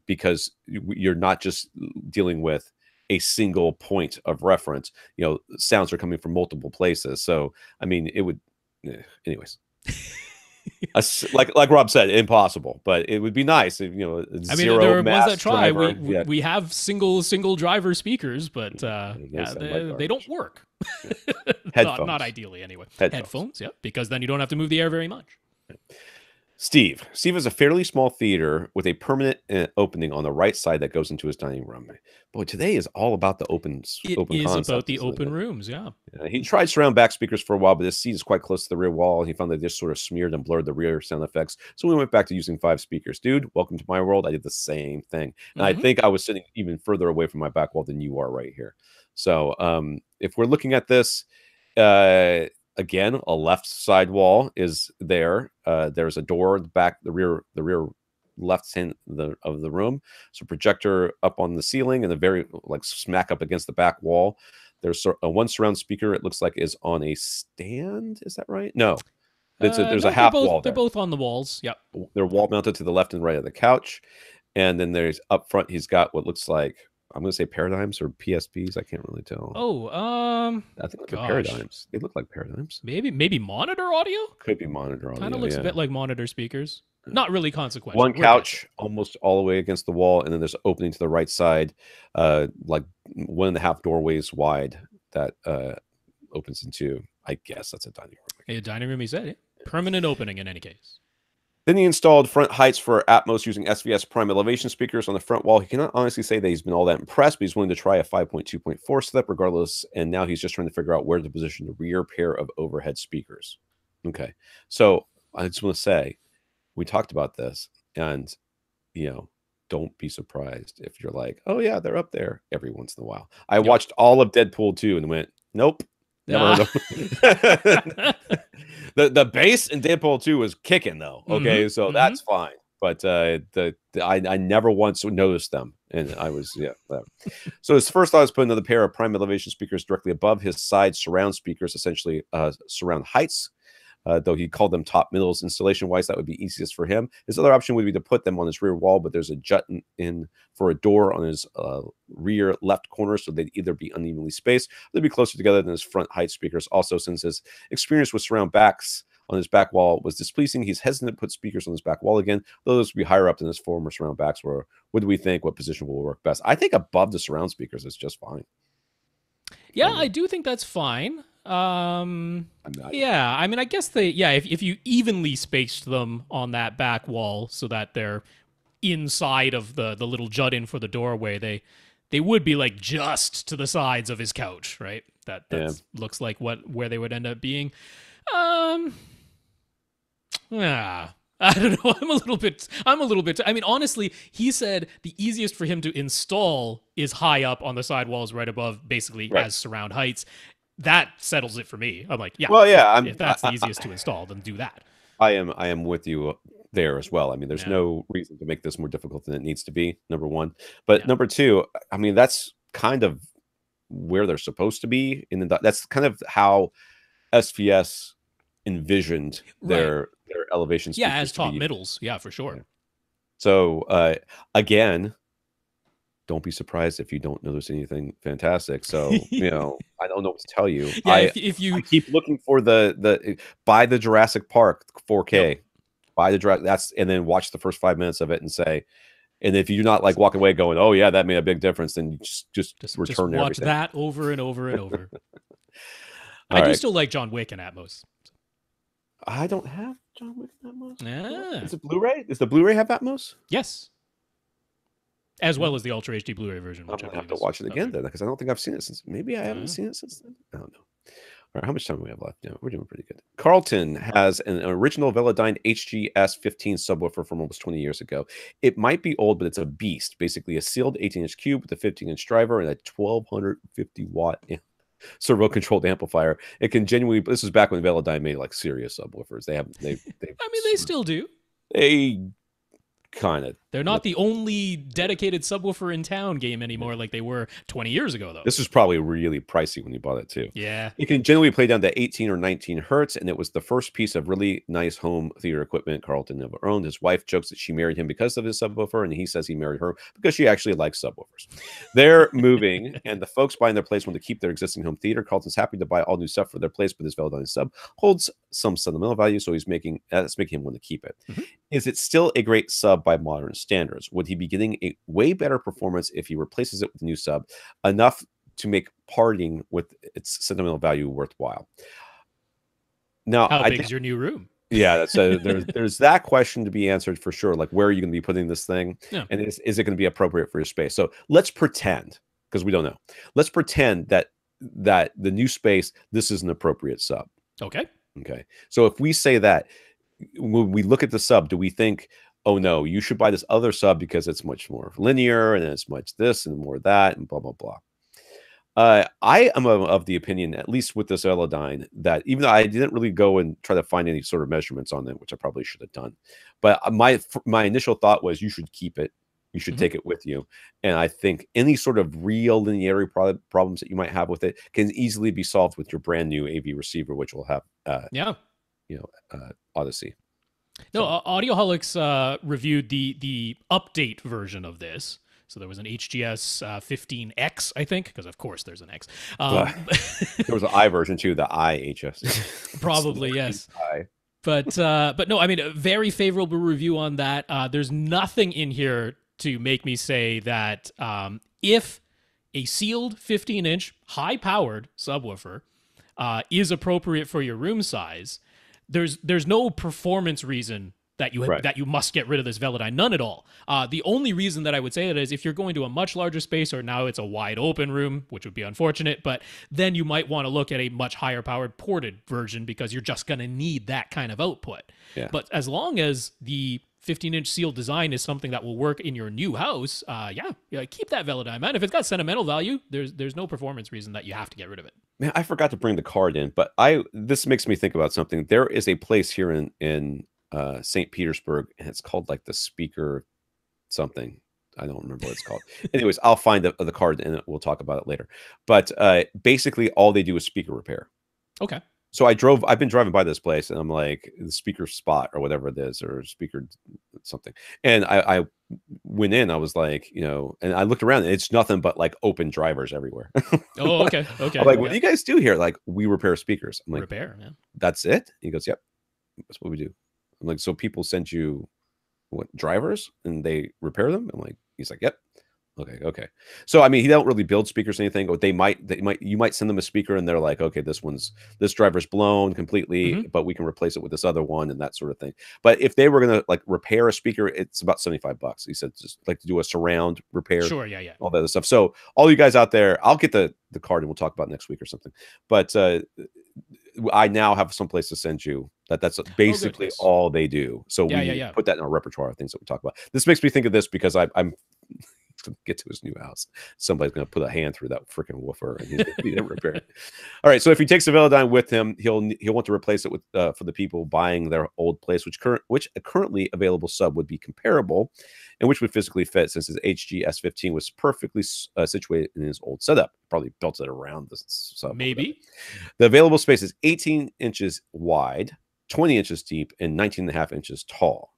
because you're not just dealing with a single point of reference. Sounds are coming from multiple places. So, I mean, it would, anyways. like Rob said, impossible, but it would be nice if there are ones that try. We have single driver speakers, but they don't work. not ideally anyway. Headphones, because then you don't have to move the air very much. Steve is a fairly small theater with a permanent opening on the right side that goes into his dining room. Boy, today is all about the open concept, about the open rooms. He tried surround back speakers for a while, but this seat is quite close to the rear wall, and he found they just sort of smeared and blurred the rear sound effects. So we went back to using 5 speakers. Dude, welcome to my world. I did the same thing, and I think I was sitting even further away from my back wall than you are right here. So if we're looking at this, again, a left side wall is there. There's a door at the back, the rear left hand of the room. So projector up on the ceiling, and the very smack up against the back wall. There's a one surround speaker. It looks like is on a stand. Is that right? No, there's a half wall. They're both on the walls. Yep. They're wall mounted to the left and right of the couch, and then there's up front. He's got what looks like, I'm going to say paradigms or PSPs. I can't really tell. I think they're paradigms. They look like paradigms. Maybe monitor audio? Could be monitor audio. Kind of looks a bit like monitor speakers. Not really consequential. One couch almost all the way against the wall, and then there's an opening to the right side, like 1.5 doorways wide that opens into, I guess that's a dining room. A dining room, he said. Yeah. Permanent opening in any case. Then he installed front heights for Atmos using SVS prime elevation speakers on the front wall. He cannot honestly say that he's been all that impressed, but he's willing to try a 5.2.4 step regardless. And now he's just trying to figure out where to position the rear pair of overhead speakers. Okay. So I just want to say, we talked about this, and, don't be surprised if you're like, oh yeah, they're up there every once in a while. I watched all of Deadpool 2 and went, nope. Never heard of the bass in Deadpool 2 was kicking though. Okay, so that's fine. But I never once noticed them, and I was whatever. So his first thought was put another pair of prime elevation speakers directly above his side surround speakers, essentially surround heights. Though he called them top middles installation wise, that would be easiest for him. His other option would be to put them on his rear wall, but there's a jut in for a door on his rear left corner, so they'd either be unevenly spaced, they'd be closer together than his front height speakers. Also, since his experience with surround backs on his back wall was displeasing, he's hesitant to put speakers on his back wall again, though those would be higher up than his former surround backs were. What do we think? What position will work best? I think above the surround speakers is just fine. Yeah, I do think that's fine. I mean, I guess if you evenly spaced them on that back wall so that they're inside of the little jut in for the doorway, they would be like just to the sides of his couch, right? That looks like where they would end up being. I don't know. I'm a little bit. I mean, honestly, he said the easiest for him to install is high up on the sidewalls, right above, basically as surround heights. That settles it for me. I'm like, if that's the easiest to install, then do that. I am with you there as well. I mean, there's no reason to make this more difficult than it needs to be, number one. But number two, I mean, that's kind of where they're supposed to be. That's kind of how SVS envisioned their elevation speakers. Yeah, as top middles. Yeah, for sure. Yeah. So, again, don't be surprised if you don't notice anything fantastic. So, I don't know what to tell you. I keep looking for the buy the Jurassic Park 4K, buy the Jurassic, and then watch the first 5 minutes of it and say, and if you're not like walking away going, oh yeah, that made a big difference, then just return watch everything. That over and over and over. I do still like John Wick and Atmos. I don't have John Wick Atmos. Ah. Is it Blu-ray? Does the Blu-ray have Atmos? Yes. As well as the Ultra HD Blu-ray version. I'm gonna have to watch it again then, because I don't think I've seen it since. Maybe I haven't seen it since then. I don't know. All right, how much time do we have left? Yeah, we're doing pretty good. Carlton has an original Velodyne HGS15 subwoofer from almost 20 years ago. It might be old, but it's a beast. Basically, a sealed 18-inch cube with a 15-inch driver and a 1250-watt servo-controlled amplifier. It can genuinely. This is back when Velodyne made like serious subwoofers. They. I mean, they still do. They kind of. They're not the only dedicated subwoofer in town game anymore like they were 20 years ago, though. This was probably really pricey when you bought it, too. Yeah. It can generally play down to 18 or 19 hertz, and it was the first piece of really nice home theater equipment Carlton ever owned. His wife jokes that she married him because of his subwoofer, and he says he married her because she actually likes subwoofers. They're moving, and the folks buying their place want to keep their existing home theater. Carlton's happy to buy all new stuff for their place, but his Velodyne sub holds some sentimental value, so that's making him want to keep it. Mm-hmm. Is it still a great sub by modern standards? Would he be getting a way better performance if he replaces it with a new sub, enough to make parting with its sentimental value worthwhile? Now, how big is your new room? Yeah, that's there's that question to be answered for sure. Like, where are you going to be putting this thing? Yeah. And is it going to be appropriate for your space? So let's pretend, because we don't know. Let's pretend that the new space, this is an appropriate sub. Okay. So if we say that, when we look at the sub, do we think, oh no, you should buy this other sub because it's much more linear and it's much this and more that and blah, blah, blah. I am of the opinion, at least with this Velodyne, that even though I didn't really go and try to find any sort of measurements on it, which I probably should have done, but my initial thought was you should keep it. You should take it with you. And I think any sort of real linearity problems that you might have with it can easily be solved with your brand new AV receiver, which will have, Odyssey. No, Audioholics reviewed the update version of this. So there was an HGS 15X, I think, because of course there's an X. There was an I version too, the IHS. Probably, yes. But no, I mean, a very favorable review on that. There's nothing in here to make me say that if a sealed 15-inch high-powered subwoofer is appropriate for your room size, there's no performance reason that you must get rid of this Velodyne. None at all. The only reason that I would say that is if you're going to a much larger space, or now it's a wide open room, which would be unfortunate, but then you might want to look at a much higher powered ported version because you're just going to need that kind of output. Yeah. But as long as the 15-inch sealed design is something that will work in your new house, keep that Velodyne, man. If it's got sentimental value, there's no performance reason that you have to get rid of it. Man, I forgot to bring the card in, but this makes me think about something. There is a place here in St. Petersburg, and it's called like the Speaker something. I don't remember what it's called. Anyways, I'll find the card and we'll talk about it later. But basically, all they do is speaker repair. Okay. So I've been driving by this place, and I'm like, the speaker spot or whatever it is, or speaker something. And I went in, I was like, and I looked around, and it's nothing but like open drivers everywhere. Oh, okay. I'm like, what do you guys do here? Like, we repair speakers. I'm like, repair, yeah. That's it? He goes, yep, that's what we do. I'm like, so people send you drivers and they repair them? I'm like, he's like, yep. Okay. So I mean, he don't really build speakers or anything. Or you might send them a speaker and they're like, okay, this driver's blown completely, but we can replace it with this other one and that sort of thing. But if they were gonna like repair a speaker, it's about $75. He said just like to do a surround repair. Sure, yeah. All that other stuff. So all you guys out there, I'll get the card and we'll talk about it next week or something. But I now have some place to send you that's basically all they do. So we put that in our repertoire of things that we talk about. This makes me think of this because I'm going to get to his new house. Somebody's going to put a hand through that freaking woofer and he's going to need to repair it. All right. So if he takes the Velodyne with him, he'll want to replace it with for the people buying their old place, which a currently available sub would be comparable and which would physically fit since his HGS15 was perfectly situated in his old setup. Probably built it around the sub. Maybe. The available space is 18 inches wide, 20 inches deep, and 19.5 inches tall.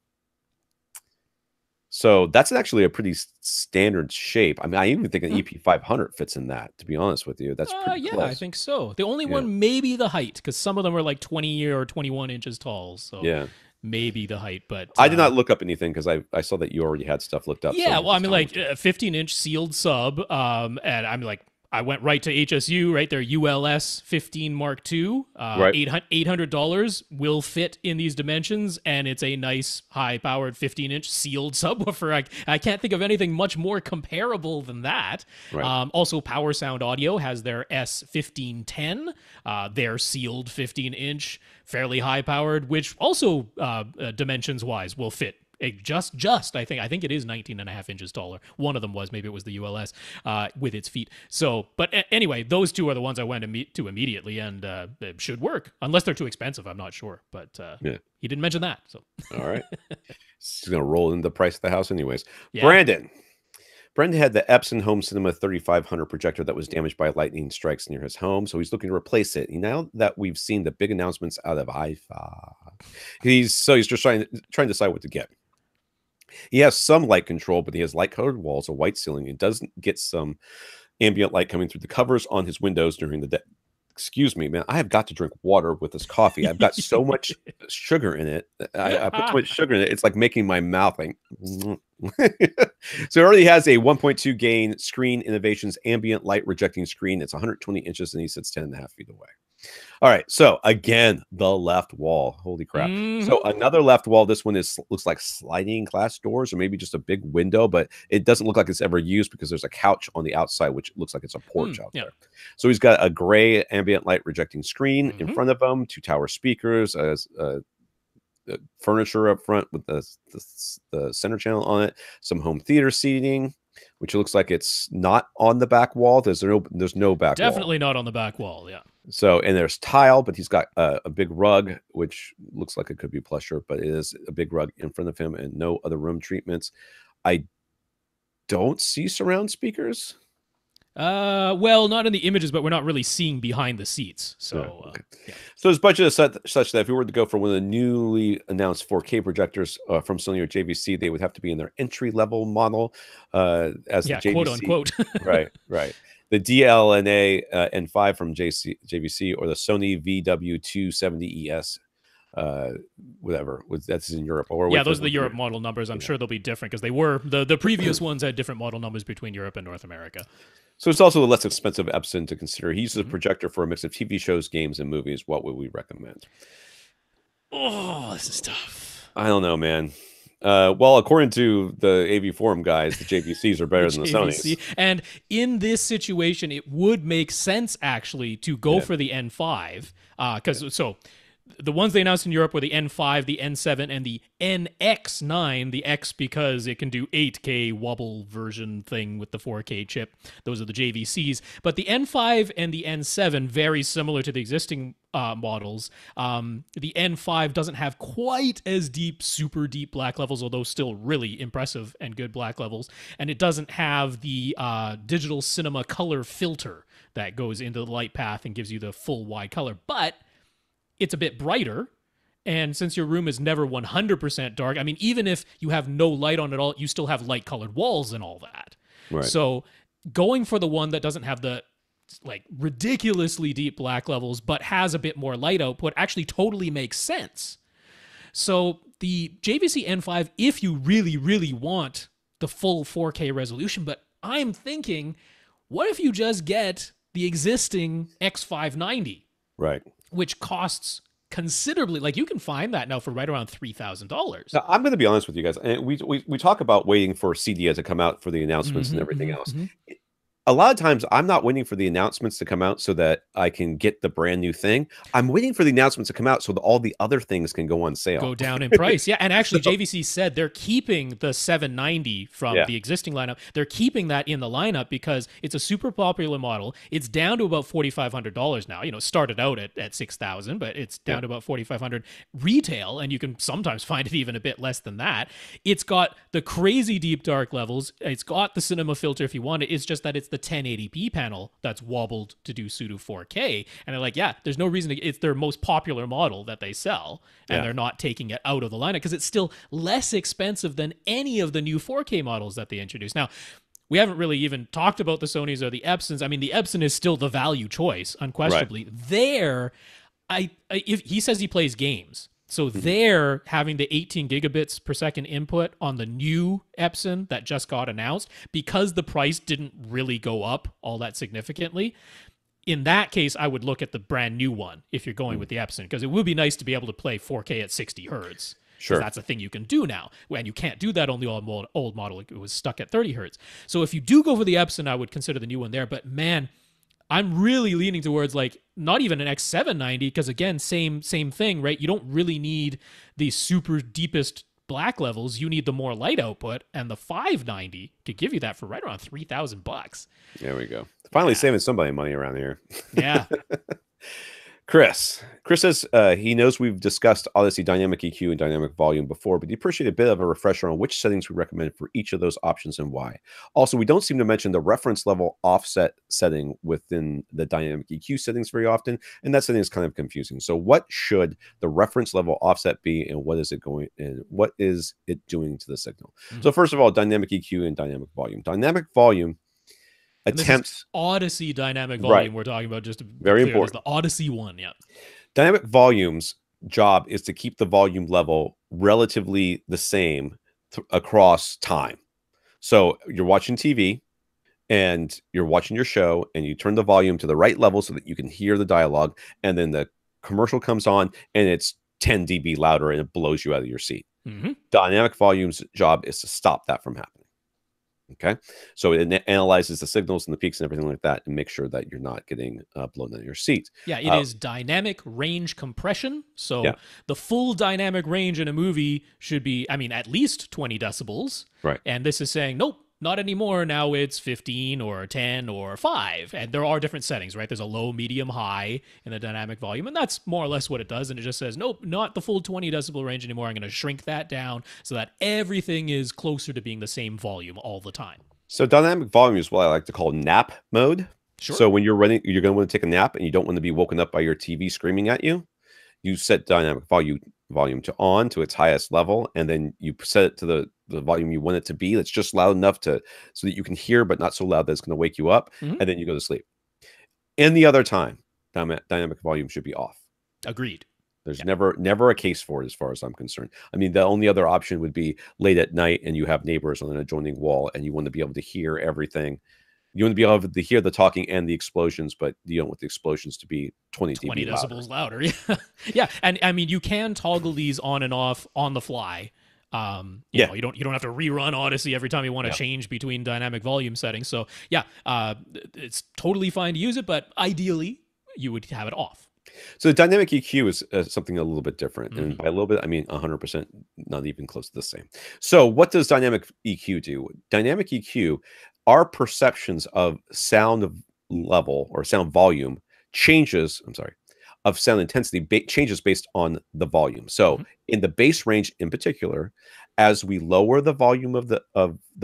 So that's actually a pretty standard shape. I mean, I even think an EP500 fits in that, to be honest with you. That's pretty close. I think so. The only one may be the height, because some of them are like 20 or 21 inches tall. So maybe the height. But I did not look up anything because I saw that you already had stuff looked up. Yeah, so well, I mean, like a 15-inch sealed sub, and I'm like, I went right to HSU, right there, ULS 15 Mark II, Right. $800 will fit in these dimensions, and it's a nice, high-powered 15-inch sealed subwoofer. I can't think of anything much more comparable than that. Right. Also, Power Sound Audio has their S1510, their sealed 15-inch, fairly high-powered, which also, dimensions-wise, will fit just I think it is 19 and a half inches taller. One of them was, maybe it was the ULS, with its feet. So, but anyway, those two are the ones I went to immediately, and it should work unless they're too expensive. I'm not sure, but he didn't mention that. So All right. He's gonna roll in the price of the house anyways. Yeah. Brandon had the Epson Home Cinema 3500 projector that was damaged by lightning strikes near his home, so he's looking to replace it. Now that we've seen the big announcements out of IFA, he's just trying to decide what to get. He has some light control, but he has light-colored walls, a white ceiling, and doesn't get some ambient light coming through the covers on his windows during the day. Excuse me, man. I have got to drink water with this coffee. I've got so much sugar in it. I put too much sugar in it. It's like making my mouth like. So it already has a 1.2 gain Screen Innovations ambient light rejecting screen. It's 120 inches, and he sits 10.5 feet away. All right, so again, the left wall. Holy crap. So another left wall. This one looks like sliding glass doors, or maybe just a big window, but it doesn't look like it's ever used because there's a couch on the outside, which looks like it's a porch out there. So he's got a gray ambient light rejecting screen in front of him, 2 tower speakers, furniture up front with the center channel on it, some home theater seating, which looks like it's not on the back wall. There's no back wall. Definitely not on the back wall, yeah. So, and there's tile, but he's got a big rug, which looks like it could be plush, but it is a big rug in front of him and no other room treatments. I don't see surround speakers. Well, not in the images, but we're not really seeing behind the seats. So, okay. So his budget is such that if we were to go for one of the newly announced 4K projectors from Sony or JVC, they would have to be in their entry-level model, as the JVC, quote unquote. right. The DLNA N5 from JVC, or the Sony VW270ES. Whatever that's in Europe, or those are the Europe model numbers. I'm sure they'll be different because they were the previous ones had different model numbers between Europe and North America. So it's also a less expensive Epson to consider. He uses a projector for a mix of TV shows, games, and movies. What would we recommend? Oh, this is tough. I don't know, man. Well, according to the AV Forum guys, the JVCs are better than the Sonys. And in this situation, it would make sense actually to go for the N5 because the ones they announced in Europe were the N5, the N7, and the NX9. The X because it can do 8K wobble version thing with the 4K chip. Those are the JVCs. But the N5 and the N7, very similar to the existing models. The N5 doesn't have quite as deep, super deep black levels, although still really impressive and good black levels. And it doesn't have the digital cinema color filter that goes into the light path and gives you the full wide color. But it's a bit brighter, and since your room is never 100% dark, I mean, even if you have no light on at all, you still have light-colored walls and all that. Right. So going for the one that doesn't have the ridiculously deep black levels but has a bit more light output actually totally makes sense. So the JVC N5, if you really, really want the full 4K resolution, but I'm thinking, what if you just get the existing X590? Right. Which costs considerably. Like, you can find that now for right around $3,000. Now, I'm going to be honest with you guys. And we talk about waiting for CDA to come out for the announcements and everything else. A lot of times I'm not waiting for the announcements to come out so that I can get the brand new thing. I'm waiting for the announcements to come out so that all the other things can go on sale. Go down in price. Yeah. And actually, JVC said they're keeping the 790 from the existing lineup. They're keeping that in the lineup because it's a super popular model. It's down to about $4,500 now. You know, started out at $6,000, but it's down to about $4,500 retail. And you can sometimes find it even a bit less than that. It's got the crazy deep dark levels. It's got the cinema filter if you want it. It's just that it's the 1080p panel that's wobbled to do pseudo 4K. And they're like, there's no reason to, it's their most popular model that they sell. And they're not taking it out of the lineup because it's still less expensive than any of the new 4K models that they introduced. Now, we haven't really even talked about the Sonys or the Epsons. I mean, the Epson is still the value choice, unquestionably. Right. If he says he plays games. So they're having the 18 gigabits per second input on the new Epson that just got announced, because the price didn't really go up all that significantly. In that case, I would look at the brand new one if you're going with the Epson, because it would be nice to be able to play 4K at 60 hertz. Sure. That's a thing you can do now. And you can't do that on the old model. It was stuck at 30 hertz. So if you do go for the Epson, I would consider the new one there. But man, I'm really leaning towards like not even an X790, because again, same thing, right? You don't really need the super deepest black levels. You need the more light output, and the 590 could give you that for right around $3,000. There we go. Finally saving somebody money around here. Yeah. Chris says he knows we've discussed Odyssey dynamic EQ and dynamic volume before, but he appreciated a bit of a refresher on which settings we recommend for each of those options and why. Also, we don't seem to mention the reference level offset setting within the dynamic EQ settings very often, and that setting is kind of confusing. So what should the reference level offset be, and what is it doing to the signal? So first of all, dynamic EQ and dynamic volume. Dynamic volume attempts Odyssey dynamic volume we're talking about, just to be very clear, important. the Odyssey one. Yeah. Dynamic volume's job is to keep the volume level relatively the same across time. So you're watching TV and you're watching your show, and you turn the volume to the right level so that you can hear the dialogue, and then the commercial comes on and it's 10 dB louder and it blows you out of your seat. Dynamic volume's job is to stop that from happening. Okay, so it analyzes the signals and the peaks and everything like that, and make sure that you're not getting blown out of your seat. Yeah, it is dynamic range compression. So the full dynamic range in a movie should be, I mean, at least 20 decibels. Right. And this is saying, nope, not anymore. Now it's 15 or 10 or 5. And there are different settings, right? There's a low, medium, high in the dynamic volume. And that's more or less what it does. And it just says, nope, not the full 20 decibel range anymore. I'm going to shrink that down so that everything is closer to being the same volume all the time. So dynamic volume is what I like to call nap mode. Sure. So when you're going to want to take a nap and you don't want to be woken up by your TV screaming at you, you set dynamic volume to on to its highest level, and then you set it to the volume you want it to be. That's just loud enough so that you can hear, but not so loud that it's going to wake you up, and then you go to sleep. Any other time, dynamic volume should be off. Agreed. There's never a case for it, as far as I'm concerned. I mean, the only other option would be late at night and you have neighbors on an adjoining wall and you want to be able to hear everything. You want to be able to hear the talking and the explosions, but you don't want the explosions to be 20 decibels louder. Yeah. And I mean, you can toggle these on and off on the fly. You know, you don't have to rerun Odyssey every time you want to change between dynamic volume settings. So it's totally fine to use it, but ideally you would have it off. So the dynamic EQ is something a little bit different. And by a little bit, I mean 100%, not even close to the same. So what does dynamic EQ do? Dynamic EQ, our perceptions of sound level or sound volume of sound intensity changes based on the volume. So in the bass range in particular, as we lower the volume of the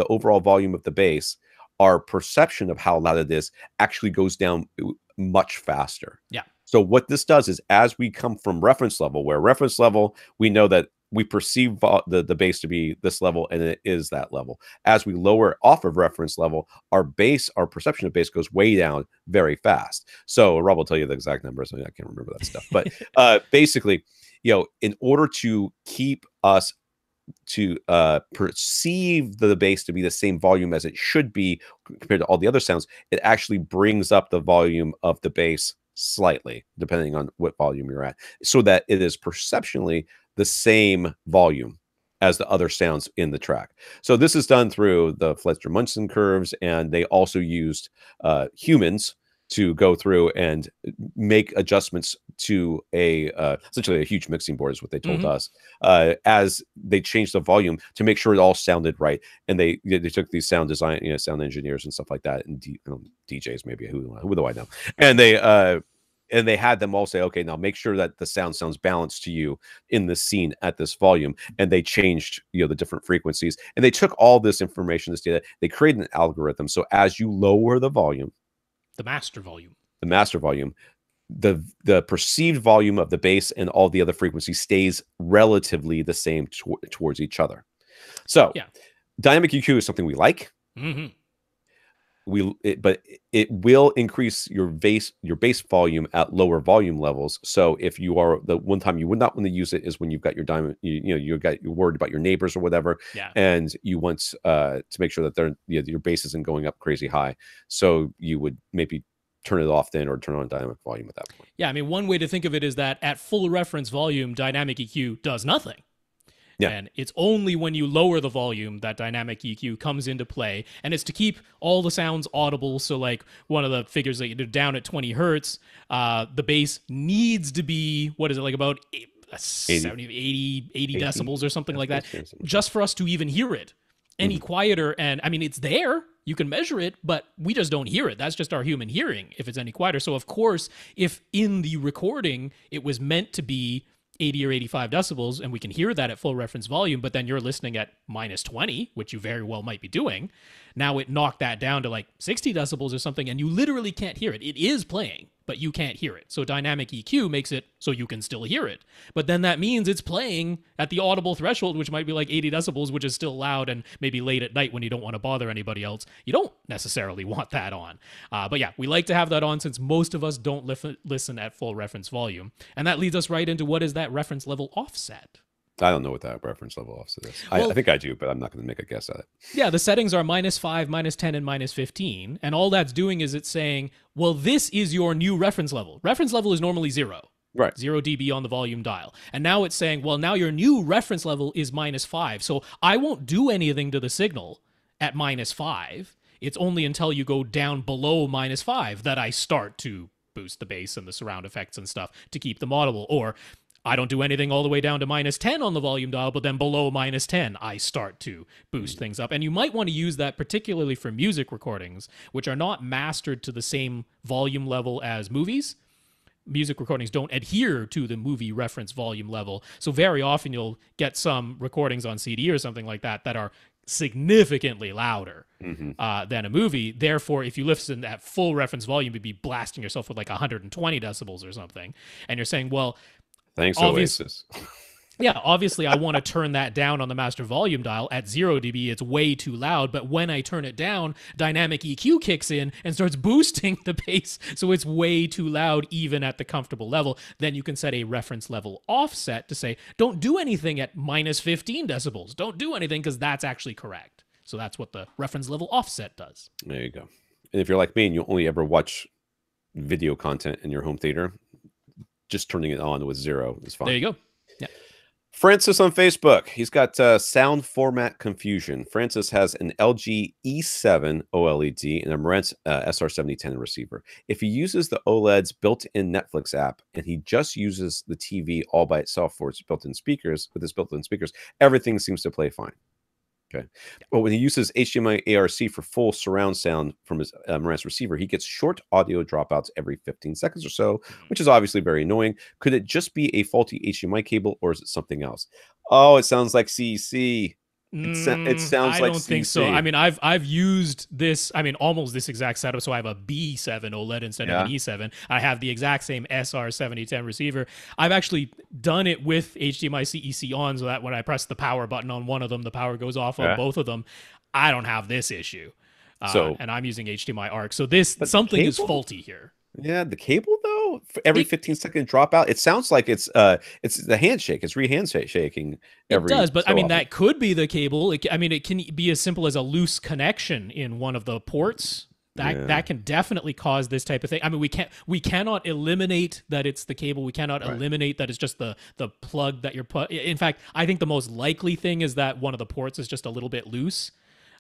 overall volume of the bass, our perception of how loud it is actually goes down much faster. Yeah. So what this does is, as we come from reference level, where reference level, we know that we perceive the bass to be this level, and it is that level. As we lower off of reference level, our perception of bass goes way down very fast. So Rob will tell you the exact numbers. I mean, I can't remember that stuff, but basically, in order to keep us to perceive the bass to be the same volume as it should be compared to all the other sounds, it actually brings up the volume of the bass slightly, depending on what volume you're at, so that it is perceptually the same volume as the other sounds in the track. So this is done through the Fletcher-Munson curves, and they also used humans to go through and make adjustments to essentially a huge mixing board is what they told us, as they changed the volume to make sure it all sounded right. And they took these sound design, sound engineers and stuff like that, and DJs maybe, who do I know? And they had them all say, okay, now make sure that the sound sounds balanced to you in the scene at this volume. And they changed, the different frequencies, and they took all this information, this data, they created an algorithm. So as you lower the volume, the master volume, the perceived volume of the bass and all the other frequencies stays relatively the same towards each other. So dynamic EQ is something we like. but it will increase your bass volume at lower volume levels. So if you are the one time you would not want to use it is when you've got your diamond, you're worried about your neighbors or whatever, and you want to make sure that your bass isn't going up crazy high. So you would maybe turn it off then, or turn on dynamic volume at that point. Yeah, I mean, one way to think of it is that at full reference volume, dynamic EQ does nothing. Yeah. And it's only when you lower the volume that dynamic EQ comes into play. And it's to keep all the sounds audible. So like one of the figures that you do down at 20 hertz, the bass needs to be, what is it, like about 80 decibels or something like that, just for us to even hear it. Any quieter, and I mean, it's there. You can measure it, but we just don't hear it. That's just our human hearing if it's any quieter. So of course, if in the recording it was meant to be 80 or 85 decibels, and we can hear that at full reference volume, but then you're listening at minus 20, which you very well might be doing. Now it knocked that down to like 60 decibels or something, and you literally can't hear it. It is playing, but you can't hear it. So dynamic EQ makes it so you can still hear it. But then that means it's playing at the audible threshold, which might be like 80 decibels, which is still loud, and maybe late at night when you don't want to bother anybody else. You don't necessarily want that on. But yeah, we like to have that on since most of us don't listen at full reference volume. And that leads us right into what is that reference level offset. I don't know what that reference level offset is. I think I do, but I'm not going to make a guess at it. Yeah, the settings are -5, -10, and -15. And all that's doing is it's saying, well, this is your new reference level. Reference level is normally 0. Right. 0 dB on the volume dial. And now it's saying, well, now your new reference level is -5. So I won't do anything to the signal at -5. It's only until you go down below -5 that I start to boost the bass and the surround effects and stuff to keep them audible. Or I don't do anything all the way down to -10 on the volume dial, but then below -10, I start to boost things up. And you might want to use that particularly for music recordings, which are not mastered to the same volume level as movies. Music recordings don't adhere to the movie reference volume level. So very often you'll get some recordings on CD or something like that that are significantly louder than a movie. Therefore, if you listen at full reference volume, you'd be blasting yourself with like 120 decibels or something. And you're saying, well, thanks, Oasis. Yeah, obviously I want to turn that down on the master volume dial at 0 dB. It's way too loud, but when I turn it down, dynamic EQ kicks in and starts boosting the bass, so it's way too loud even at the comfortable level. Then you can set a reference level offset to say, don't do anything at -15 decibels. Don't do anything because that's actually correct. So that's what the reference level offset does. There you go. And if you're like me and you only ever watch video content in your home theater, just turning it on with 0 is fine. There you go. Yeah. Francis on Facebook. He's got sound format confusion. Francis has an LG E7 OLED and a Marantz SR7010 receiver. If he uses the OLED's built-in Netflix app and he just uses the TV all by itself for its built-in speakers, everything seems to play fine. Okay. But when he uses HDMI ARC for full surround sound from his Marantz receiver, he gets short audio dropouts every 15 seconds or so, which is obviously very annoying. Could it just be a faulty HDMI cable, or is it something else? Oh, it sounds like CC. It sounds like I don't think so. I mean, I've used this, almost this exact setup. So I have a B7 OLED instead of an E7. I have the exact same SR7010 receiver. I've actually done it with HDMI CEC on, so that when I press the power button on one of them, the power goes off on both of them. I don't have this issue. And I'm using HDMI ARC. So something is faulty here. Yeah, the cable though, for every 15-second dropout, it sounds like it's the handshake. It's shaking. It does, but that could be the cable. It can be as simple as a loose connection in one of the ports. That can definitely cause this type of thing. We cannot eliminate that it's the cable. We cannot eliminate that it's just the plug that you're put. In fact, I think the most likely thing is that one of the ports is just a little bit loose,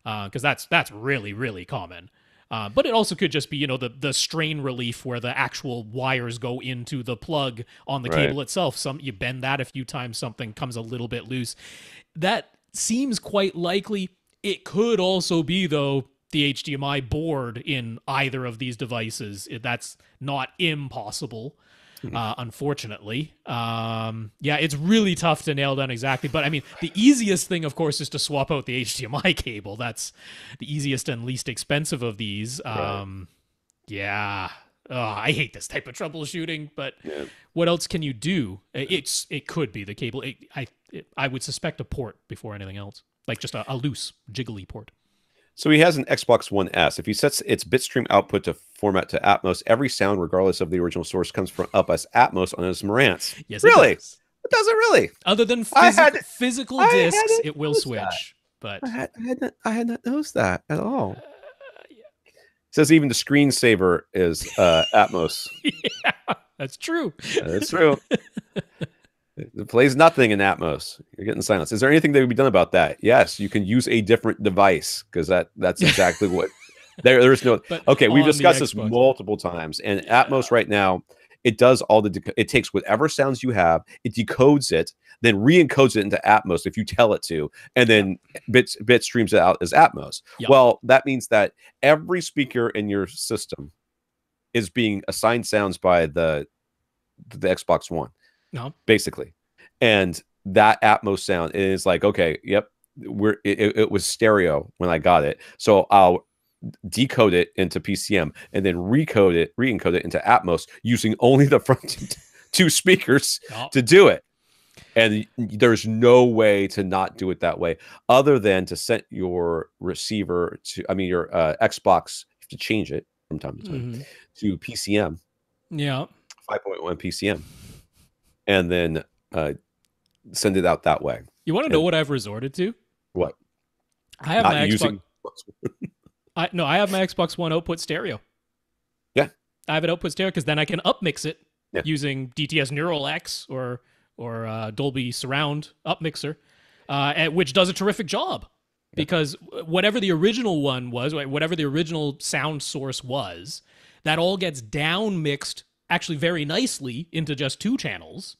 because that's really, really common. But it also could just be, the strain relief where the actual wires go into the plug on the cable itself. You bend that a few times, something comes a little bit loose. That seems quite likely. It could also be, though, the HDMI board in either of these devices. That's not impossible. Unfortunately. It's really tough to nail down exactly. But the easiest thing, of course, is to swap out the HDMI cable. That's the easiest and least expensive of these. I hate this type of troubleshooting, but what else can you do? It could be the cable. I would suspect a port before anything else, like just a loose, jiggly port. So he has an Xbox One S. If he sets its bitstream output to format to Atmos, every sound, regardless of the original source, comes from up as Atmos on his Marantz. Yes, Really? it does. It doesn't really. Other than physical discs, it will switch. But I had not noticed that at all. It says even the screensaver is Atmos. Yeah, that's true. That's true. It plays nothing in Atmos. You're getting silence. Is there anything that would be done about that? Yes, you can use a different device because that's exactly what there's no. Okay, we've discussed this multiple times, and Atmos right now, it does all it takes whatever sounds you have, it decodes it, then re-encodes it into Atmos if you tell it to, and then bit streams it out as Atmos. Yep. Well, that means that every speaker in your system is being assigned sounds by the Xbox One. No, basically, and that Atmos sound is like, okay, yep, it was stereo when I got it, so I'll decode it into PCM and then re-encode it into Atmos using only the front two speakers to do it. And there's no way to not do it that way, other than to set your receiver to, your Xbox, you have to change it from time to time to PCM. Yeah, 5.1 PCM. And then send it out that way. You want to know what I've resorted to? What? I have my Xbox. I have my Xbox One output stereo. Yeah, I have it output stereo because then I can upmix it using DTS Neural X or Dolby Surround upmixer, which does a terrific job. Because whatever the original one was, whatever the original sound source was, that all gets down mixed actually very nicely into just 2 channels,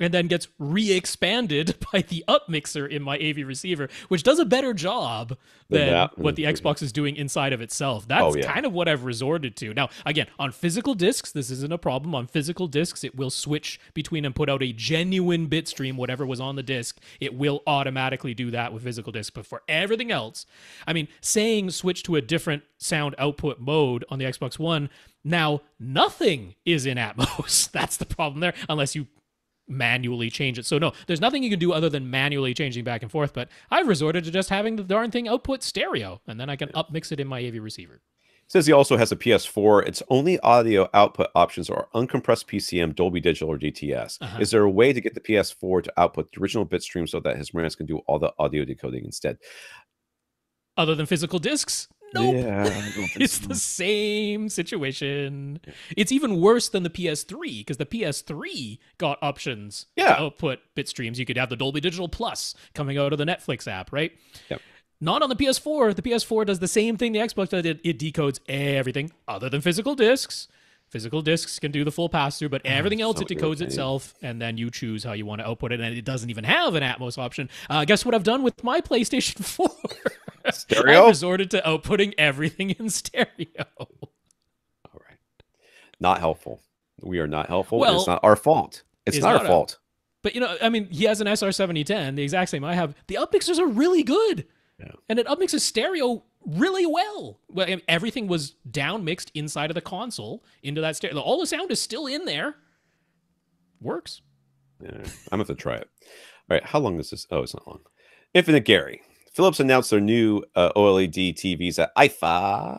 and then gets re-expanded by the upmixer in my AV receiver, which does a better job than what the Xbox is doing inside of itself. That's kind of what I've resorted to. Now, again, on physical discs, this isn't a problem. On physical discs, it will switch between and put out a genuine bit stream, whatever was on the disc. It will automatically do that with physical discs. But for everything else, saying switch to a different sound output mode on the Xbox One, now nothing is in Atmos. That's the problem there, unless you manually change it. So no, there's nothing you can do other than manually changing back and forth, but I've resorted to just having the darn thing output stereo, and then I can upmix it in my AV receiver. It says he also has a PS4. Its only audio output options are uncompressed PCM, Dolby Digital, or DTS. Is there a way to get the PS4 to output the original bit stream so that his Marantz can do all the audio decoding instead? Other than physical discs? Nope. Yeah, it's the same situation. It's even worse than the PS3, because the PS3 got options to output bit streams. You could have the Dolby Digital Plus coming out of the Netflix app, right? Yep. Not on the PS4. The PS4 does the same thing the Xbox does. It decodes everything other than physical discs. Physical discs can do the full pass-through, but everything else it decodes itself, and then you choose how you want to output it, and it doesn't even have an Atmos option. Guess what I've done with my PlayStation 4? Stereo? I resorted to outputting everything in stereo. All right. Not helpful. We are not helpful. Well, it's not our fault. It's not our fault. But, he has an SR7010, the exact same I have. The upmixers are really good. Yeah. And it upmixes stereo really well. Everything was down mixed inside of the console into that stereo. All the sound is still in there. Works. Yeah, I'm going to have to try it. All right. How long is this? Oh, it's not long. Infinite Gary. Philips announced their new OLED TVs at IFA,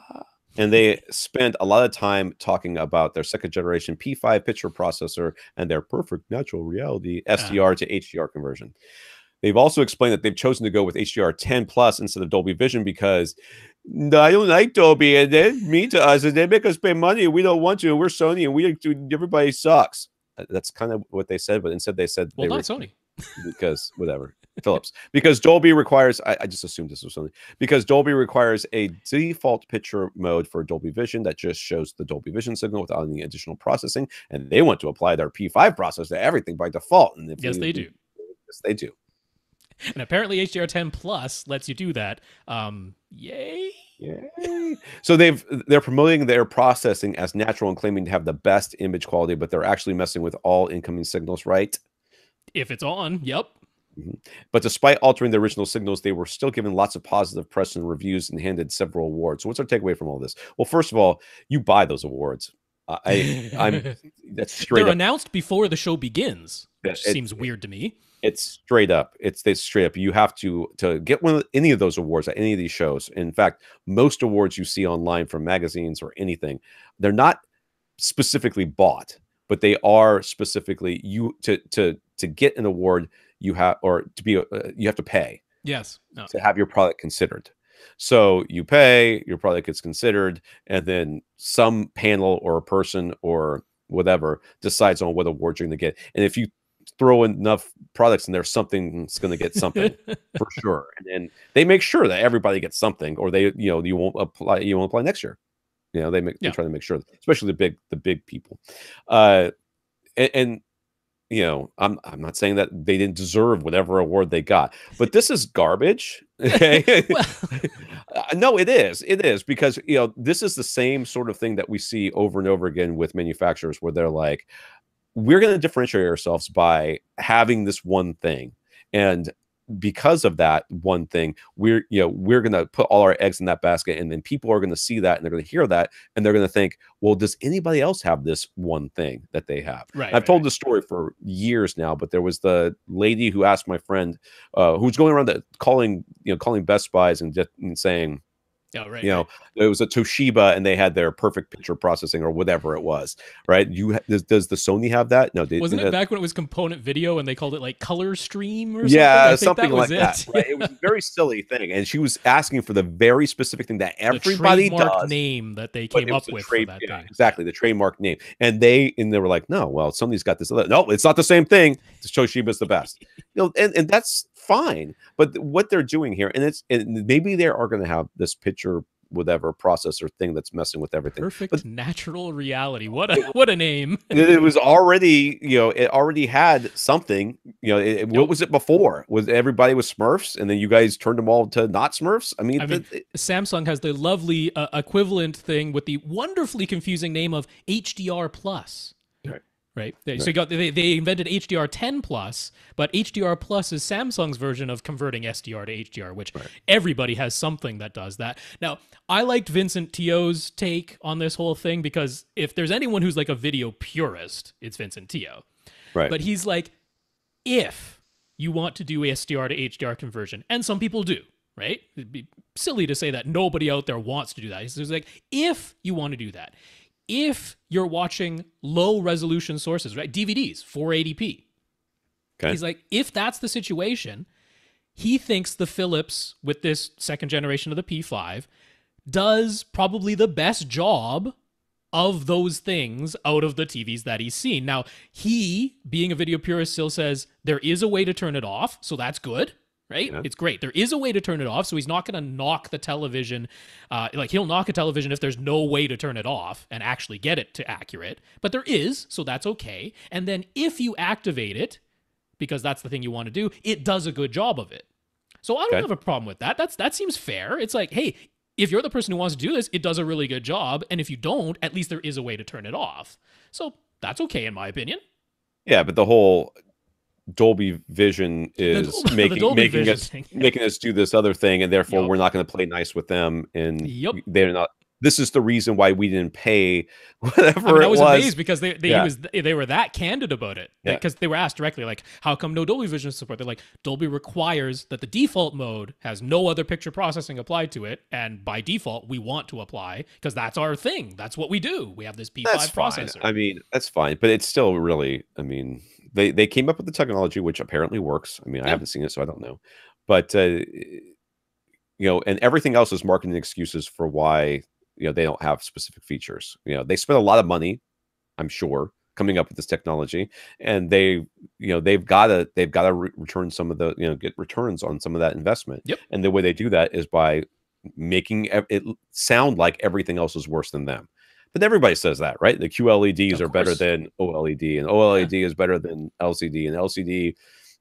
and they spent a lot of time talking about their second generation P5 picture processor and their perfect natural reality SDR to HDR conversion. They've also explained that they've chosen to go with HDR 10 plus instead of Dolby Vision because I don't like Dolby, and they're mean to us, and they make us pay money, and we don't want to, and we're Sony, and everybody sucks. That's kind of what they said, but instead they said not Sony. Because whatever. Philips, because Dolby requires, I just assumed this was something, because Dolby requires a default picture mode for Dolby Vision that just shows the Dolby Vision signal without any additional processing, and they want to apply their P5 process to everything by default. And yes, they do. Yes, they do. And apparently HDR 10 Plus lets you do that. Yay! Yay! So they're promoting their processing as natural and claiming to have the best image quality, but they're actually messing with all incoming signals, right? If it's on, yep. But despite altering the original signals, they were still given lots of positive press and reviews and handed several awards. So what's our takeaway from all this? Well, first of all, you buy those awards. That's straight They're up. announced before the show begins, which seems weird to me. It's straight up. It's straight up. You have to get any of those awards at any of these shows. In fact, most awards you see online from magazines or anything, they're not specifically bought, but they are specifically to get an award. You have you have to pay. Yes. No. To have your product considered. So you pay, your product gets considered, and then some panel or a person or whatever decides on what award you're going to get. And if you throw enough products in there, something's going to get something for sure. And then they make sure that everybody gets something, or you won't apply next year. They try to make sure, especially the big people. And I'm not saying that they didn't deserve whatever award they got, but this is garbage. Okay. No, it is because, this is the same sort of thing that we see over and over again with manufacturers where they're like, we're going to differentiate ourselves by having this one thing. And because of that one thing, we're going to put all our eggs in that basket, and then people are going to see that and they're going to hear that and they're going to think, well, does anybody else have this one thing that they have? Right. I've told this story for years now, but there was the lady who asked my friend, who's going around calling Best Buys and saying, oh, right, it was a Toshiba and they had their perfect picture processing or whatever it was, right? Does the Sony have that? No, wasn't it back when it was component video and they called it like Color Stream or something? Yeah, something like that. Right? It was a very silly thing, and she was asking for the very specific thing that everybody the trademark does. Name that they came up with for that thing. Exactly, the trademark name, and they were like, no, well, somebody's got this. No, it's not the same thing. Toshiba's the best, and that's fine. But what they're doing here, and maybe they are going to have this picture whatever processor thing that's messing with everything. Perfect natural reality. What a name. It was already, it already had something. What was it before? Was everybody was Smurfs, and then you guys turned them all to not Smurfs? I mean, Samsung has the lovely equivalent thing with the wonderfully confusing name of HDR Plus. Right. So they invented HDR10 Plus, but HDR Plus is Samsung's version of converting SDR to HDR, which everybody has something that does that. Now, I liked Vincent Tio's take on this whole thing because if there's anyone who's like a video purist, it's Vincent Tio. Right. But he's like, if you want to do SDR to HDR conversion, and some people do, right? It'd be silly to say that nobody out there wants to do that. He's like, if you want to do that, if you're watching low resolution sources, right? DVDs, 480p. Okay. He's like, if that's the situation, he thinks the Philips with this second generation of the P5 does probably the best job of those things out of the TVs that he's seen. Now, he, being a video purist, still says there is a way to turn it off, so that's good. Right? Yeah. It's great. There is a way to turn it off, so he's not going to knock the television. He'll knock a television if there's no way to turn it off and actually get it to accurate. But there is, so that's okay. And then if you activate it, because that's the thing you want to do, it does a good job of it. So I don't have a problem with that. That seems fair. It's like, hey, if you're the person who wants to do this, it does a really good job. And if you don't, at least there is a way to turn it off. So that's okay, in my opinion. Yeah, but the whole Dolby Vision is making us do this other thing, and therefore we're not going to play nice with them, and they're not. This is the reason why we didn't pay whatever I was amazed because they were that candid about it, because they were asked directly, like, how come no Dolby Vision support? They're like, Dolby requires that the default mode has no other picture processing applied to it, and by default we want to apply because that's our thing. That's what we do. We have this P5 processor. I mean, that's fine, but it's still really, I mean, they came up with the technology, which apparently works. I mean, I haven't seen it, so I don't know, but and everything else is marketing excuses for why they don't have specific features. They spend a lot of money, I'm sure, coming up with this technology, and they've got to return some of the get returns on some of that investment. Yep. And the way they do that is by making it sound like everything else is worse than them. But everybody says that, right? The QLEDs are better than OLED, and OLED is better than LCD, and LCD,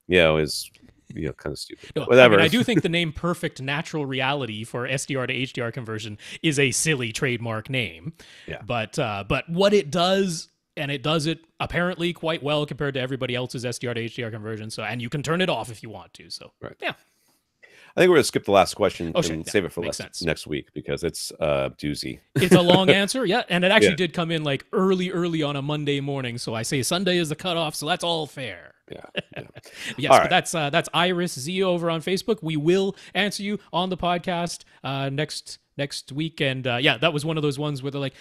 is kind of stupid. No, whatever. I do think the name Perfect Natural Reality for SDR to HDR conversion is a silly trademark name. Yeah. But what it does, and it does it apparently quite well compared to everybody else's SDR to HDR conversion. So, and you can turn it off if you want to. So, yeah. I think we're going to skip the last question and save it for next week because it's doozy. It's a long answer, and it actually did come in like early on a Monday morning. So I say Sunday is the cutoff, so that's all fair. Yes, All but right. that's Iris Z over on Facebook. We will answer you on the podcast next week. And yeah, that was one of those ones where they're like,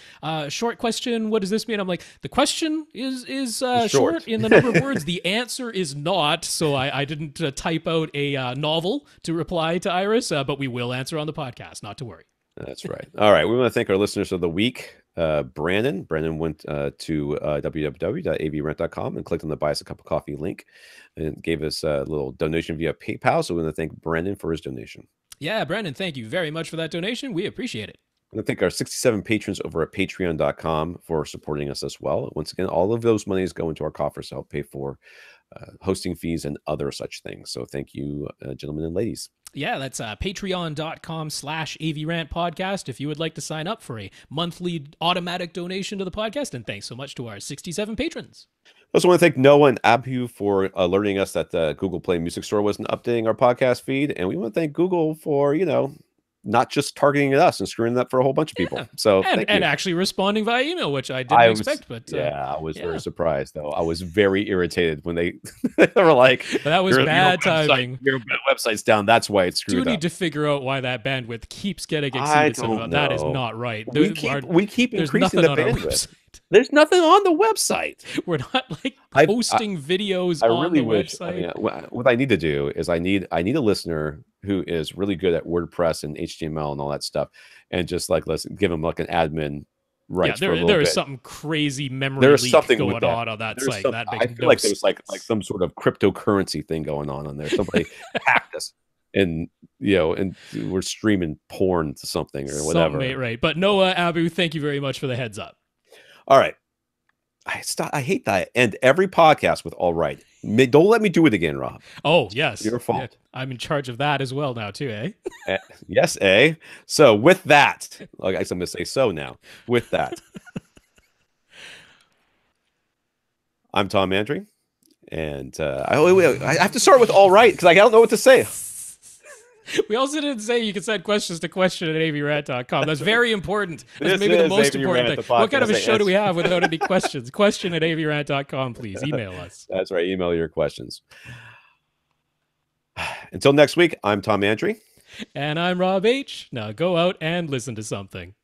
short question, what does this mean? I'm like, the question is short in the number of words. The answer is not. So I didn't type out a novel to reply to Iris, but we will answer on the podcast. Not to worry. That's right. All right. We want to thank our listeners of the week. Brandon went to www.avrant.com and clicked on the Buy Us a Cup of Coffee link and gave us a little donation via PayPal. So we want to thank Brandon for his donation. Yeah, Brandon, thank you very much for that donation. We appreciate it. I want to thank our 67 patrons over at patreon.com for supporting us as well. Once again, all of those monies go into our coffers to help pay for hosting fees and other such things. So thank you, gentlemen and ladies. Yeah, that's patreon.com/AVRant podcast if you would like to sign up for a monthly automatic donation to the podcast. And thanks so much to our 67 patrons. I also want to thank Noah and Abu for alerting us that the Google Play Music Store wasn't updating our podcast feed. And we want to thank Google for, not just targeting us and screwing that for a whole bunch of people. Yeah. So and actually responding via email, which I didn't expect. But I was very surprised, though. I was very irritated when they were like, but that was bad timing. Your website's down. That's why it's screwed up. Do need to figure out why that bandwidth keeps getting exceeded. That is not right. We keep increasing the bandwidth. There's nothing on the website. We're not like posting videos on the website. What I need to do is I need a listener who is really good at WordPress and HTML and all that stuff, and just like let's give them like an admin rights for a little bit. There is something crazy memory leak going on that site. I feel like there's like some sort of cryptocurrency thing going on there. Somebody hacked us. And and we're streaming porn to something or whatever. Something ain't right. But Noah, Abu, thank you very much for the heads up. All right. I hate that. And every podcast with all right. Don't let me do it again, Rob. Oh, yes. Your fault. Yeah, I'm in charge of that as well now, too, eh? Yes, eh? So with that, I guess I'm going to say so now. With that, I'm Tom Andry. And I have to start with all right because I don't know what to say. We also didn't say you can send questions to question@avrant.com. That's very important. That's maybe the most AV important Rant, thing. What kind of a show do we have without any questions? Question@avrant.com, please. Email us. That's right. Email your questions. Until next week, I'm Tom Andry. And I'm Rob H. Now go out and listen to something.